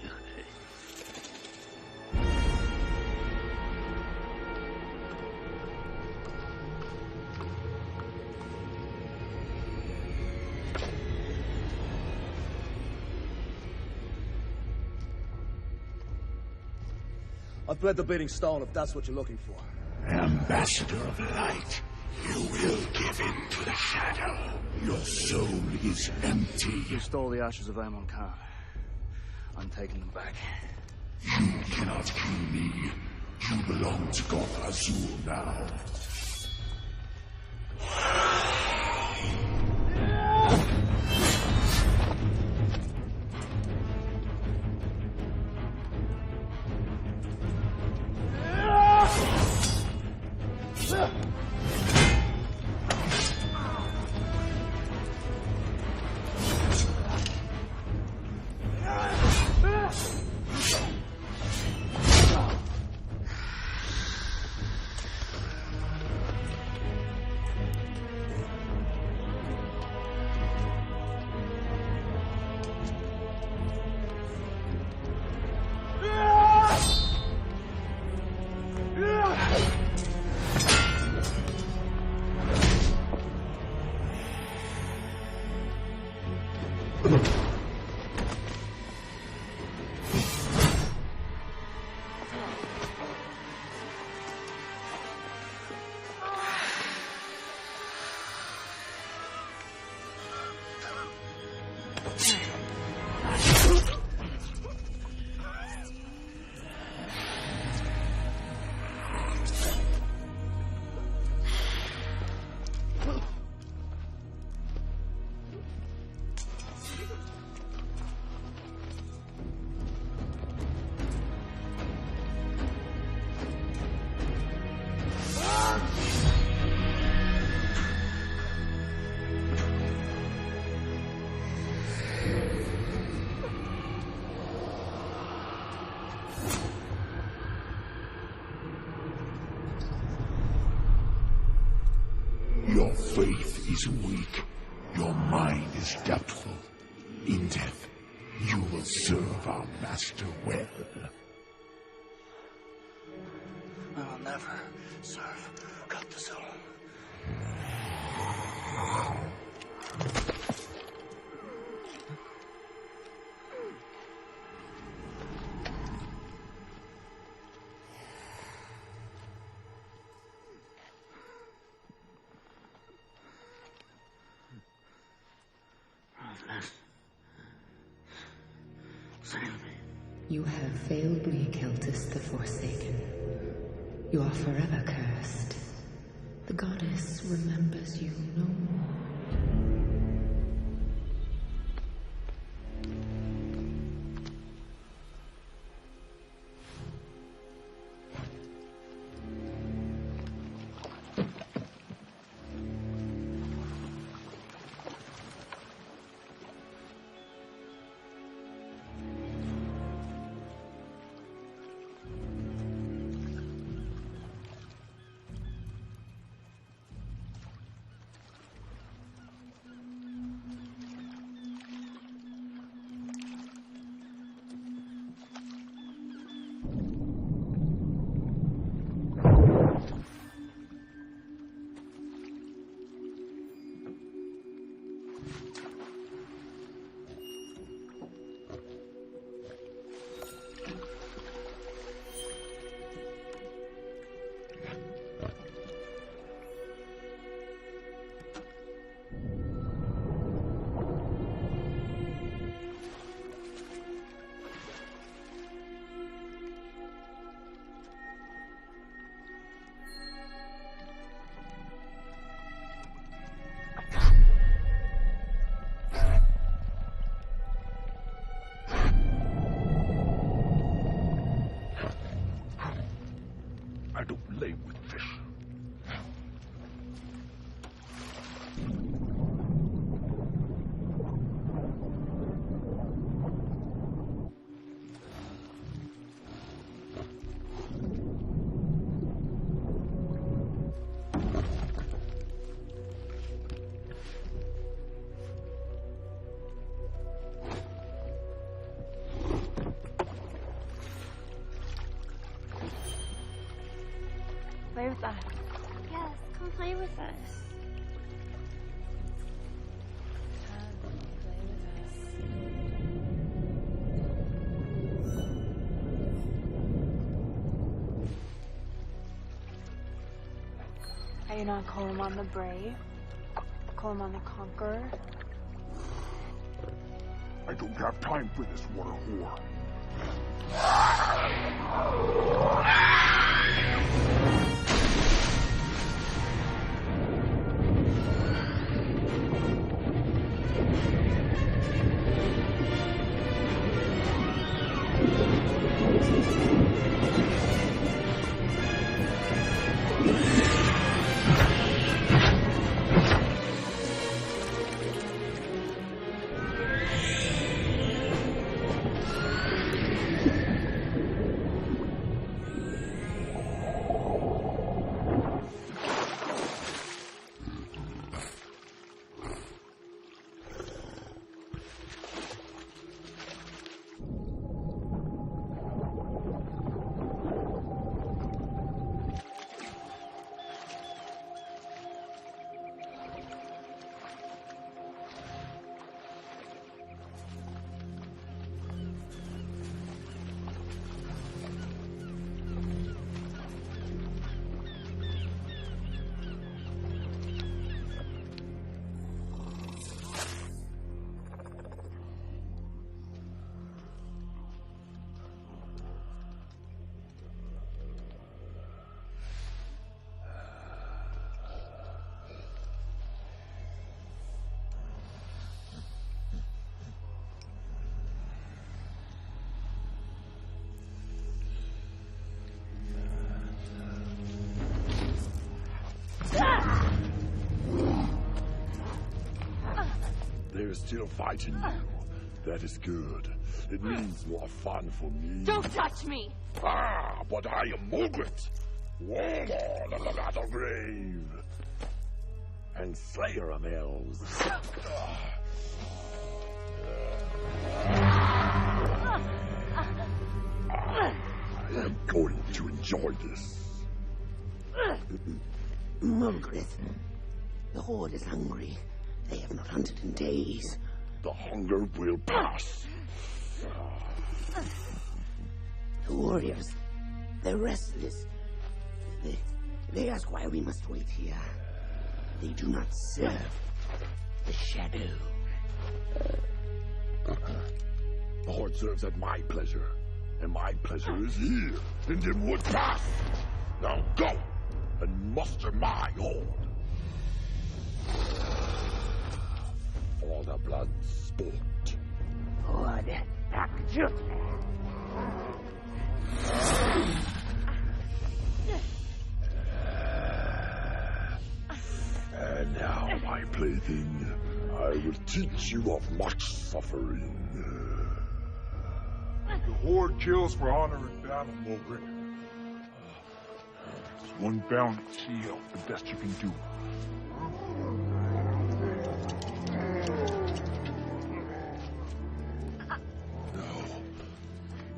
I've bled the beating stone if that's what you're looking for. Ambassador of Light, you will give in to the shadow. Your soul is empty. You stole the ashes of Amon Khan. I'm taking them back. You cannot kill me. You belong to Goth Azul now. is weak. Your mind is doubtful. In death, you will serve our master well. I will never serve Cultazone. You have failed me, Keltis the Forsaken. You are forever cursed. The goddess remembers you no more. I don't play with fish. Play with us. Yes, come play with us. Are you not Coleman the Brave? Coleman the Conqueror? I don't have time for this water whore. They're still fighting you. That is good. It means more fun for me. Don't touch me! Ah, but I am Margaret, warlord of the Battlegrave. and slayer of elves. I am going to enjoy this. Margaret, the Horde is hungry. They have not hunted in days. The hunger will pass. The warriors, they're restless. They ask why we must wait here. They do not serve the shadow. The Horde serves at my pleasure, and my pleasure is here in Dimwood Pass. Now go and muster my Horde. For the blood sport. Horde, back to And now, my plaything, I will teach you of much suffering. The Horde kills for honor in battle, Mulgrit. There's one bound seal, the best you can do.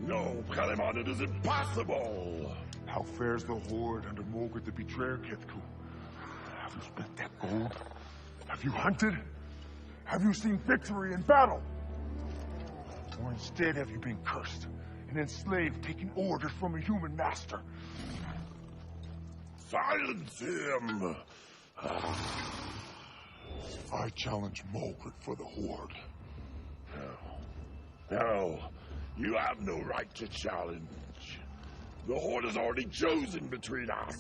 No, Calimon, it is impossible! How fares the Horde under Mulgrit the Betrayer, Kithku? Have you spent that gold? Have you hunted? Have you seen victory in battle? Or instead have you been cursed and enslaved, taking orders from a human master? Silence him! I challenge Mulgrit for the Horde. No, you have no right to challenge. The Horde has already chosen between us.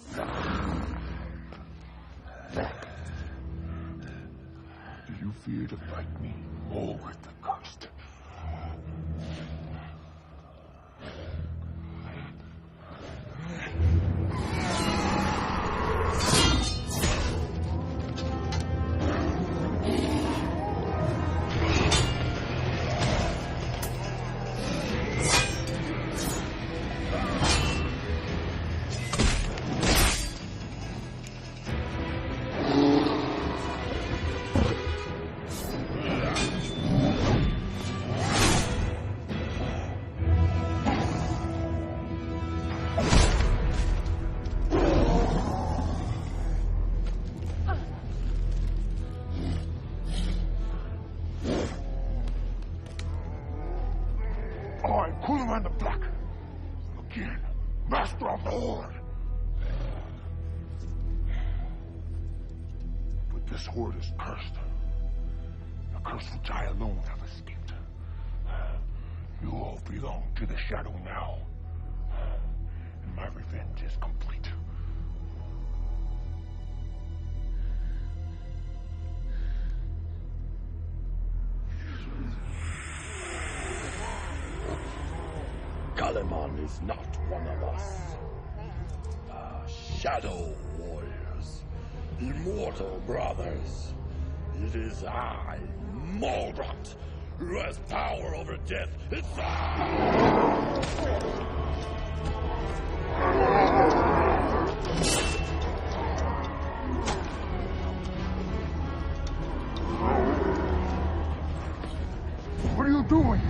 Do you fear to fight me, Mulgrit the Cursed? Master of the Horde! But this Horde is cursed. A curse which I alone have escaped. You all belong to the Shadow now. And my revenge is complete. Calimon is not one of us. Shadow warriors. Immortal brothers. It is I, Mulgrit, who has power over death itself. What are you doing?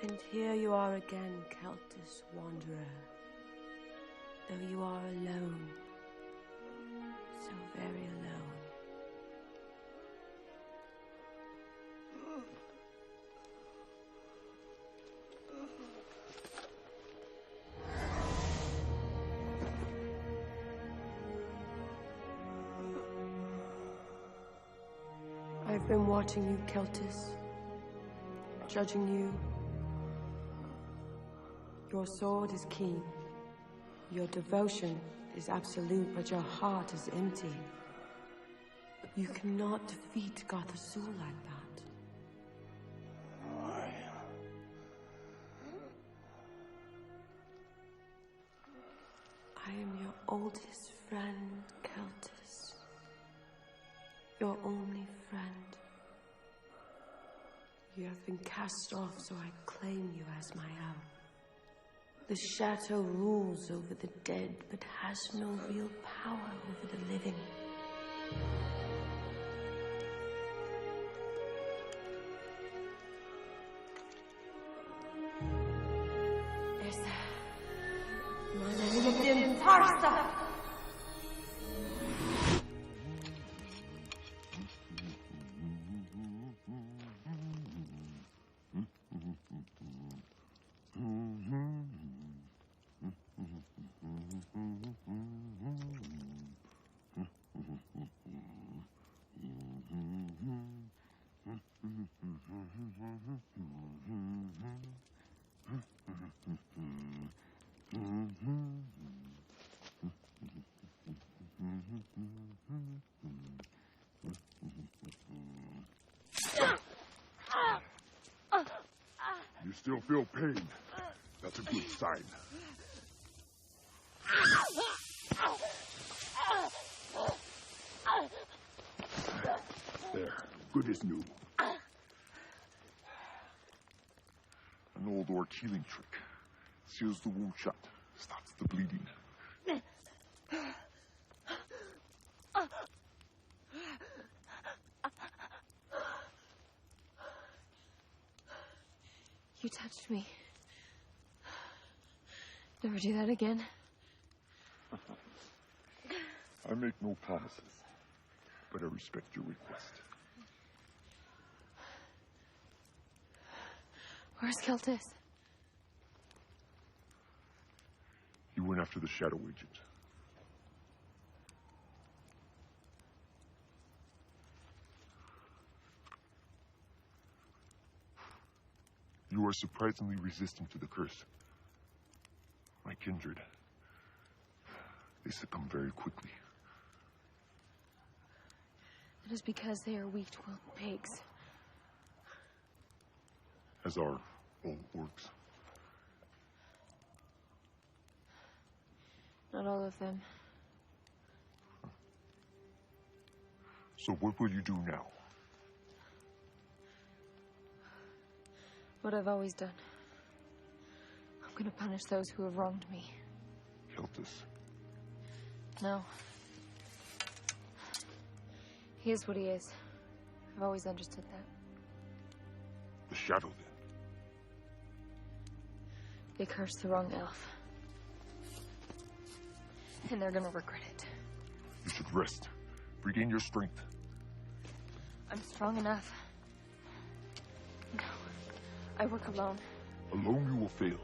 And here you are again, Celtus Wanderer. Though you are alone. So very alone. I've been watching you, Celtus. Judging you. Your sword is keen. Your devotion is absolute, but your heart is empty. You cannot defeat Gothazul like that. I am your oldest friend, Celtus. Your only friend. You have been cast off, so I claim you as my own. The Chateau rules over the dead, but has no real power over the living. You still feel pain. That's a good sign. There, good as new. An old orc healing trick. Seals the wound shut, stops the bleeding. You touched me. Never do that again. I make no promises, but I respect your request. Where's Celtus? He went after the Shadow Agent. You are surprisingly resistant to the curse. My kindred. They succumb very quickly. That is because they are weak to wild pigs. As are all orcs. Not all of them. So what will you do now? What I've always done. I'm gonna punish those who have wronged me. Celtus. No. He is what he is. I've always understood that. The Shadow, then? They cursed the wrong elf. And they're gonna regret it. You should rest. Regain your strength. I'm strong enough. No. I work alone. Alone you will fail.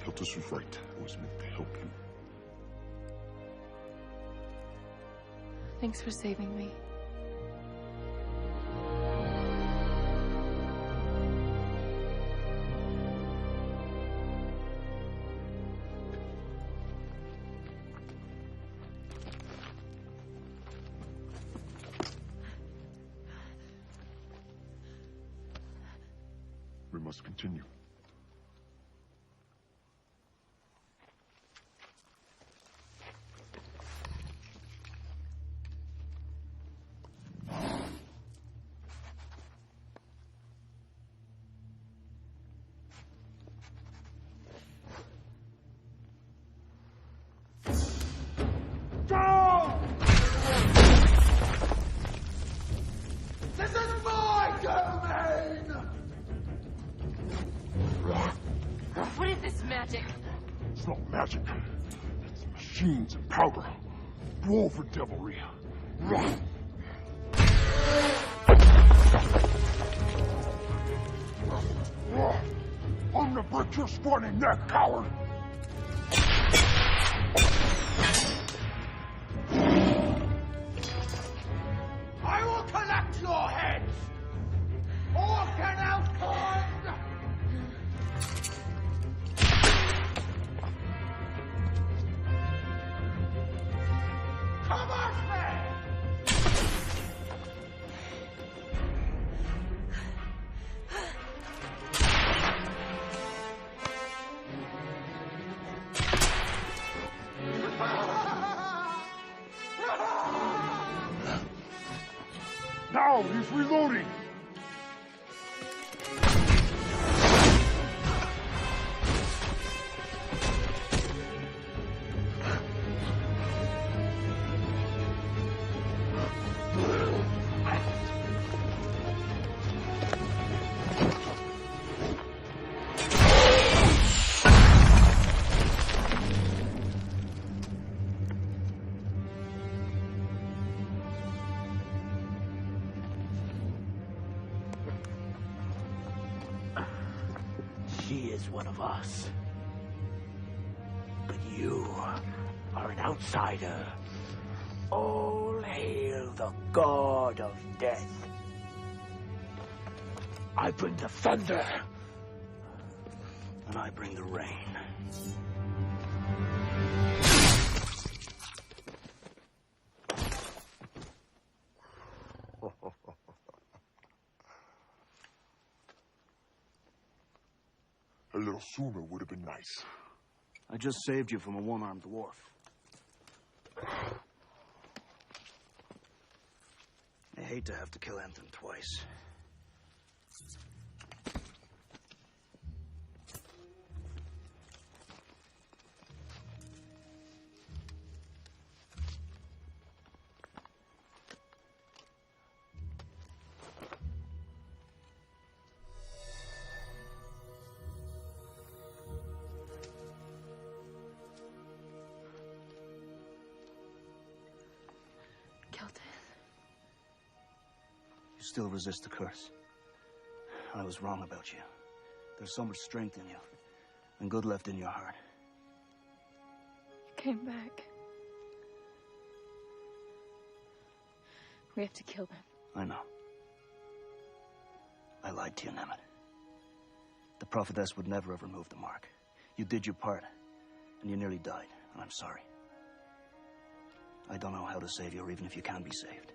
Celtus was right. I was meant to help you. Thanks for saving me. We must continue. This is my domain! magic. It's not magic. It's machines and powder. Dwarven devilry. Run! I'm gonna break your scrawny neck, coward! I will collect your heads! Orcan Elfhorn! Come on, man! Now he's reloading! She is one of us. But you are an outsider. All hail the god of death. I bring the thunder. And I bring the rain. A little sooner would have been nice. I just saved you from a one-armed dwarf. I hate to have to kill Anthony twice. You still resist the curse. I was wrong about you. There's so much strength in you, and good left in your heart. You came back. We have to kill them. I know. I lied to you, Nemet. The prophetess would never have removed the mark. You did your part, and you nearly died, and I'm sorry. I don't know how to save you, or even if you can be saved.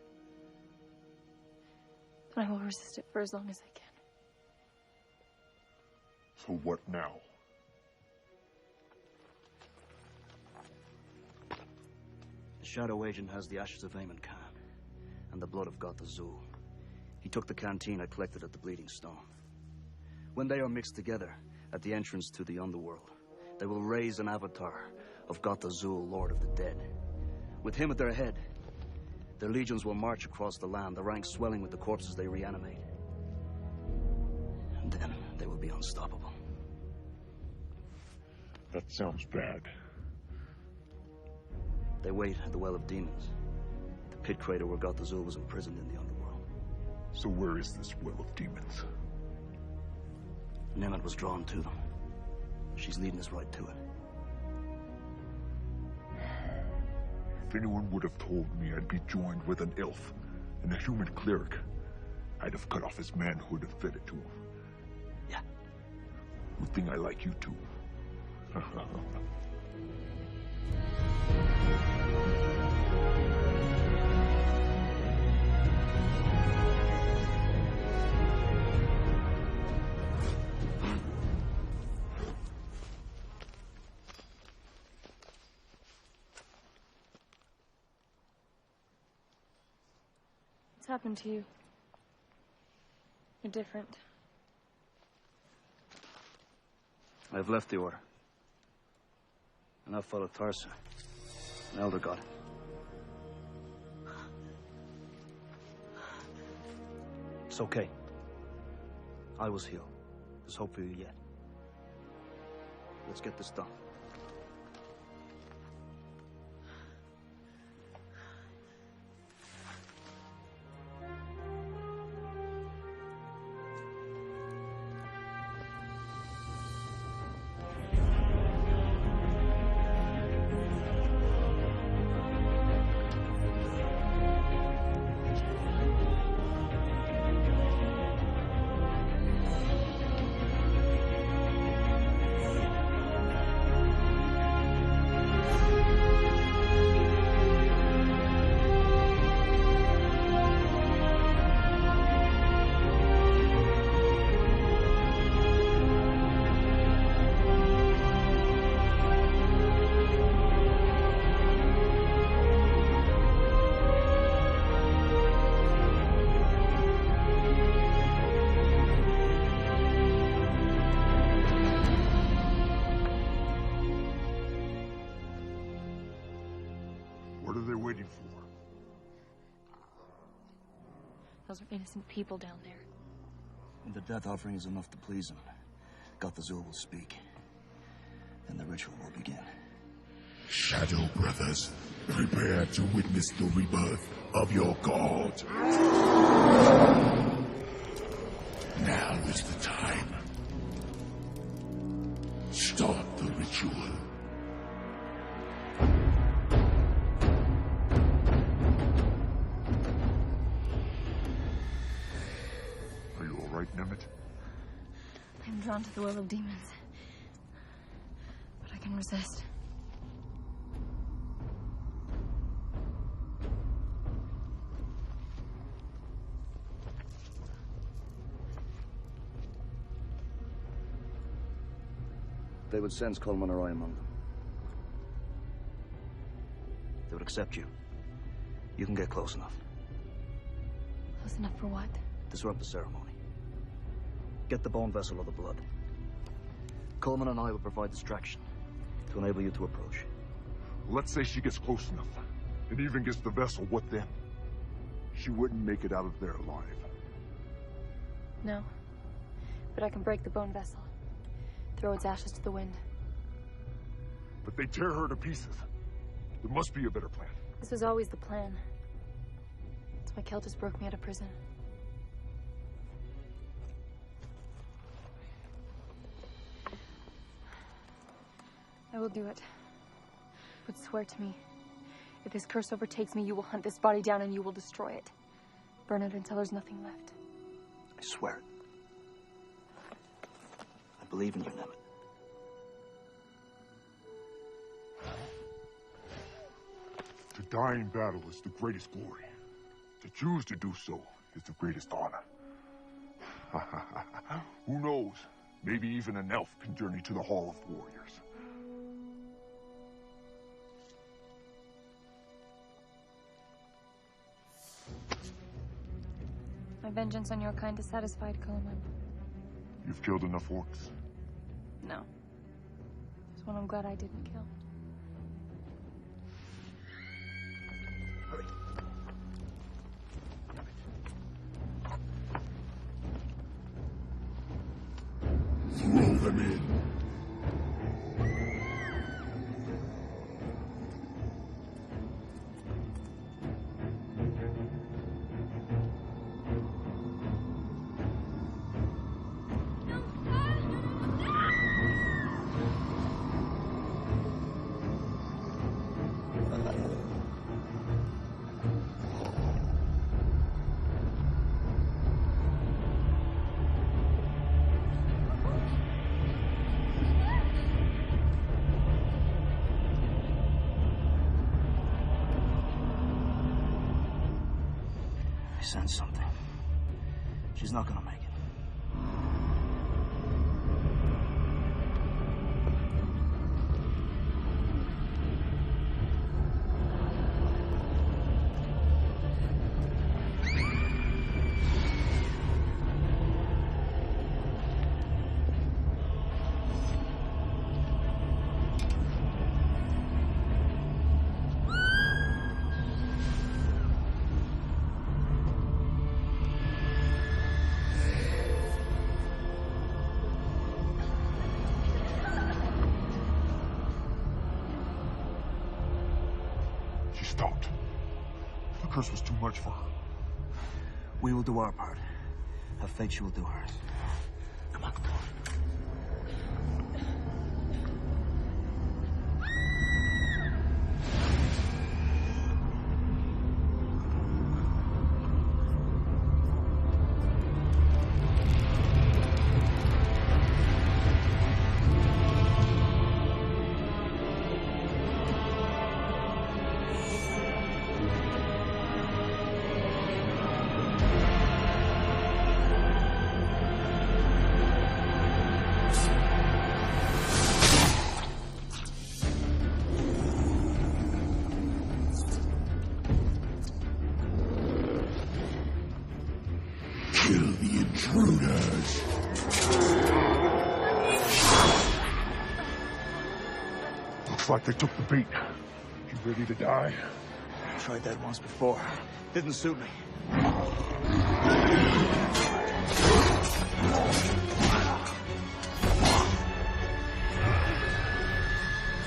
But I will resist it for as long as I can. So what now? The Shadow Agent has the ashes of Aemon Khan, and the blood of Gotha Zul. He took the canteen I collected at the Bleeding Stone. When they are mixed together at the entrance to the Underworld, they will raise an avatar of Gotha Zul, Lord of the Dead. With him at their head, their legions will march across the land, the ranks swelling with the corpses they reanimate. And then they will be unstoppable. That sounds bad. They wait at the Well of Demons, the pit crater where Gotha Zul was imprisoned in the Underworld. So where is this Well of Demons? Nemet was drawn to them. She's leading us right to it. If anyone would have told me I'd be joined with an elf and a human cleric, I'd have cut off his manhood and fed it to him. Yeah. Good thing I like you too. What's happened to you? You're different. I've left the Order. And I've followed Tarsa, an elder god. It's okay. I was healed. There's hope for you yet. Let's get this done. What are they waiting for? Those are innocent people down there. When the death offering is enough to please him, God the Zul will speak. Then the ritual will begin. Shadow brothers, prepare to witness the rebirth of your god. Now is the time. Start the ritual. Are you all right, Nemeth? I'm drawn to the will of demons. But I can resist. They would sense Coleman or I among them. They would accept you. You can get close enough. Close enough for what? Disrupt the ceremony. Get the bone vessel or the blood. Coleman and I will provide distraction to enable you to approach. Let's say she gets close enough, and even gets the vessel, what then? She wouldn't make it out of there alive. No. But I can break the bone vessel. Throw its ashes to the wind. But they tear her to pieces. There must be a better plan. This was always the plan. That's why Keltis broke me out of prison. I will do it. But swear to me, if this curse overtakes me, you will hunt this body down and you will destroy it. Burn it until there's nothing left. I swear it. I believe in you, Nemeth. To die in battle is the greatest glory. To choose to do so is the greatest honor. Who knows? Maybe even an elf can journey to the Hall of Warriors. My vengeance on your kind is satisfied, Coleman. You've killed enough orcs. No. There's one I'm glad I didn't kill. Hurry. Throw them in. I sense something. She's not gonna make it. thought. The curse was too much for her. We will do our part. Have faith she will do hers. Come on, come on. Kill the intruders. Looks like they took the bait. You ready to die? I tried that once before. Didn't suit me.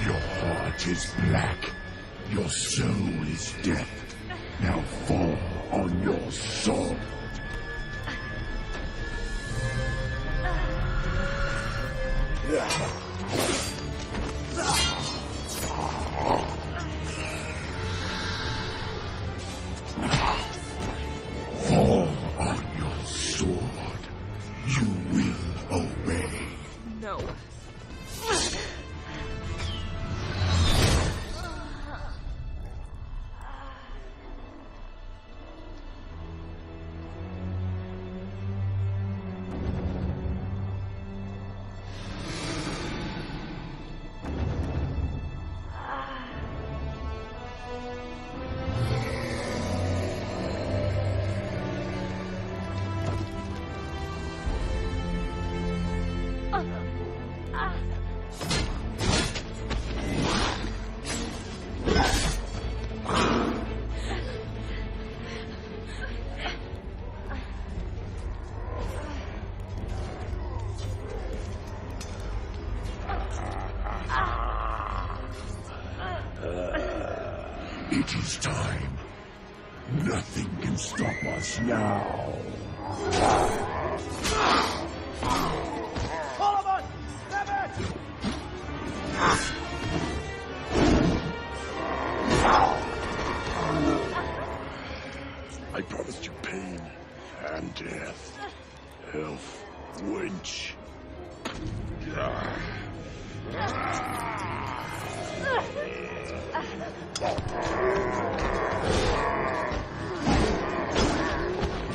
Your heart is black. Your soul is death. Now fall on your sword. Fall on your sword. You will obey. No. It is time. Nothing can stop us now. Solomon! Damn it! I promised you pain and death. Elf, wench.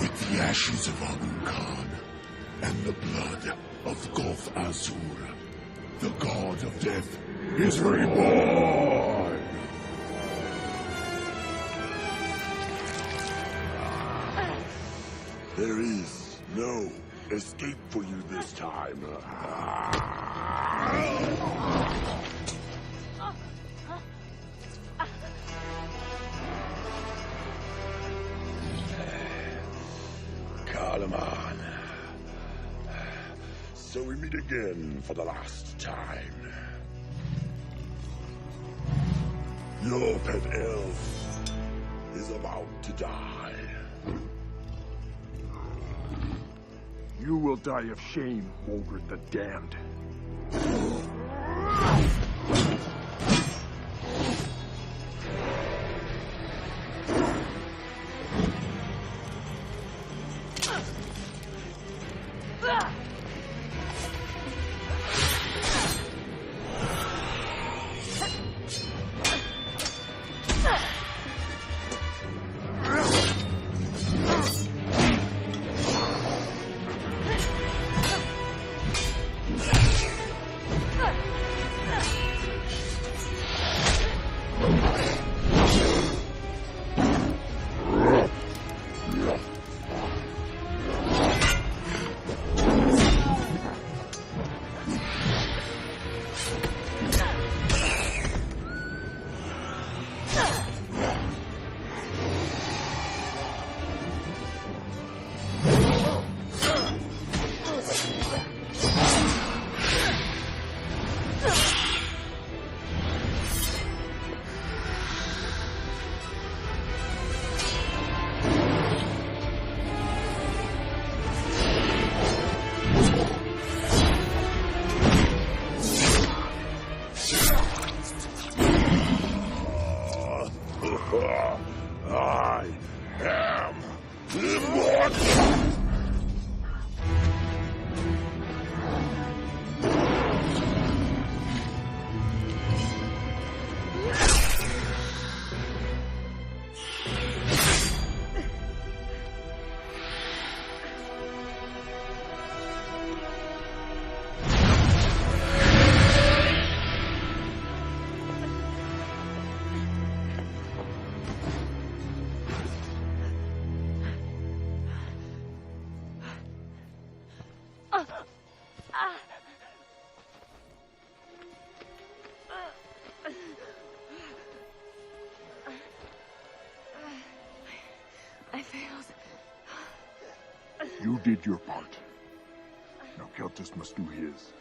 With the ashes of Abu Khan and the blood of Gulf Azur, the god of death is reborn! There is no escape for you this time. Kalaman. So we meet again for the last time. Your pet elf is about to die. You will die of shame, Ogre the Damned. I failed. You did your part. Now Keltis must do his.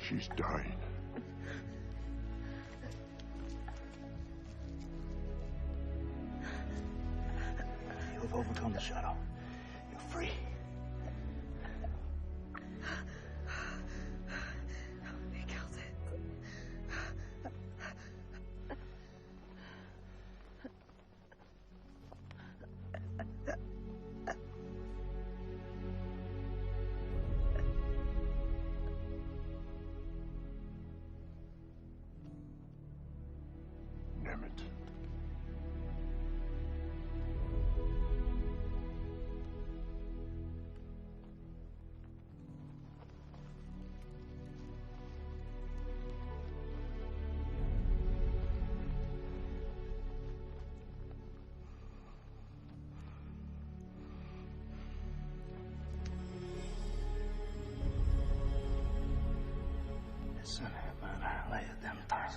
She's dying. You have overcome the shadow. You're free. They killed it. Nemeth. Listen, man, lay it them tight.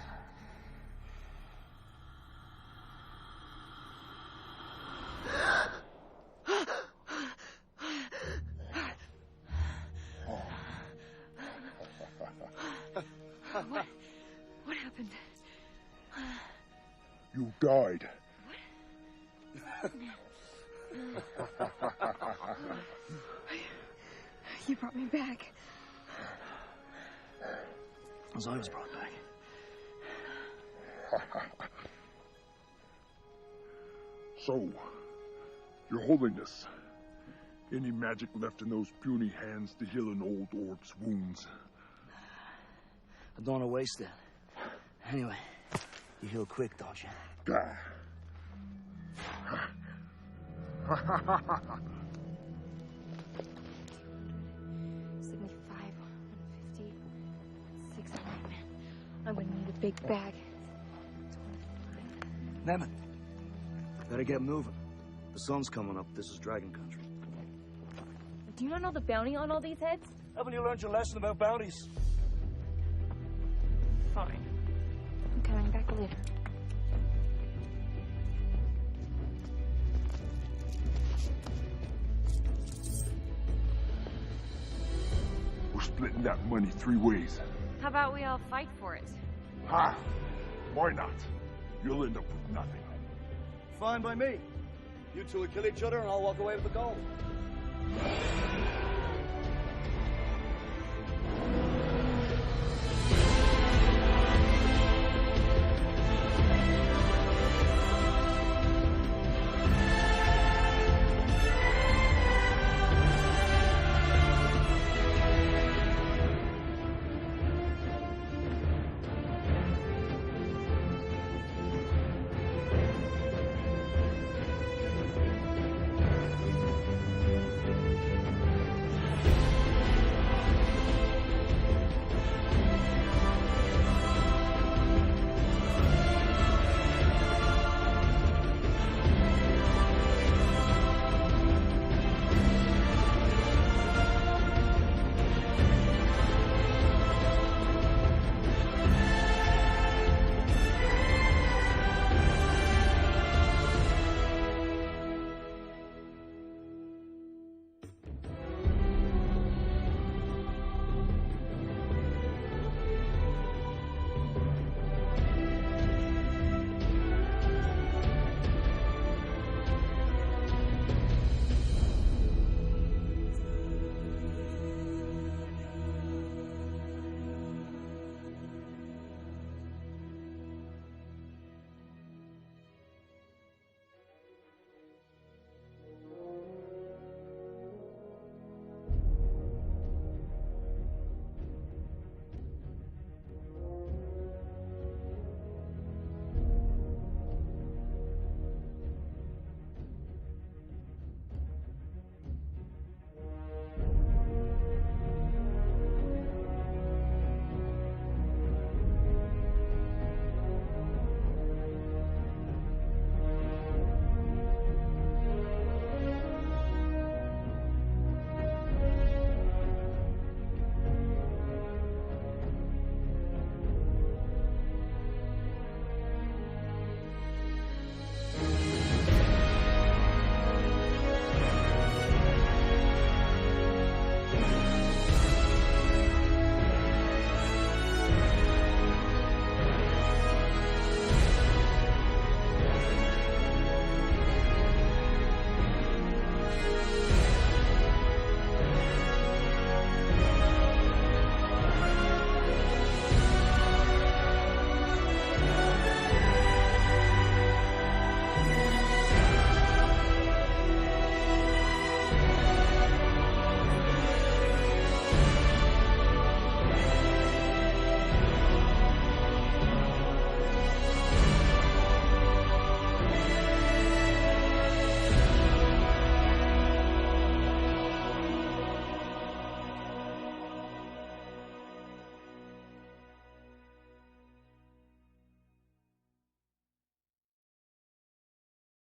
What happened? You died. You brought me back. As I was brought back. So, Your Holiness, any magic left in those puny hands to heal an old orb's wounds? I don't want to waste it. Anyway, you heal quick, don't you? Gah. 75, 150, 600. I'm gonna need a big bag. Nemeth, better get moving. The sun's coming up. This is Dragon Country. Do you not know the bounty on all these heads? Haven't you learned your lesson about bounties? Fine. I'm coming back later. We're splitting that money 3 ways. How about we all fight for it? Ha! Why not? You'll end up with nothing. Fine by me. You two will kill each other and I'll walk away with the gold.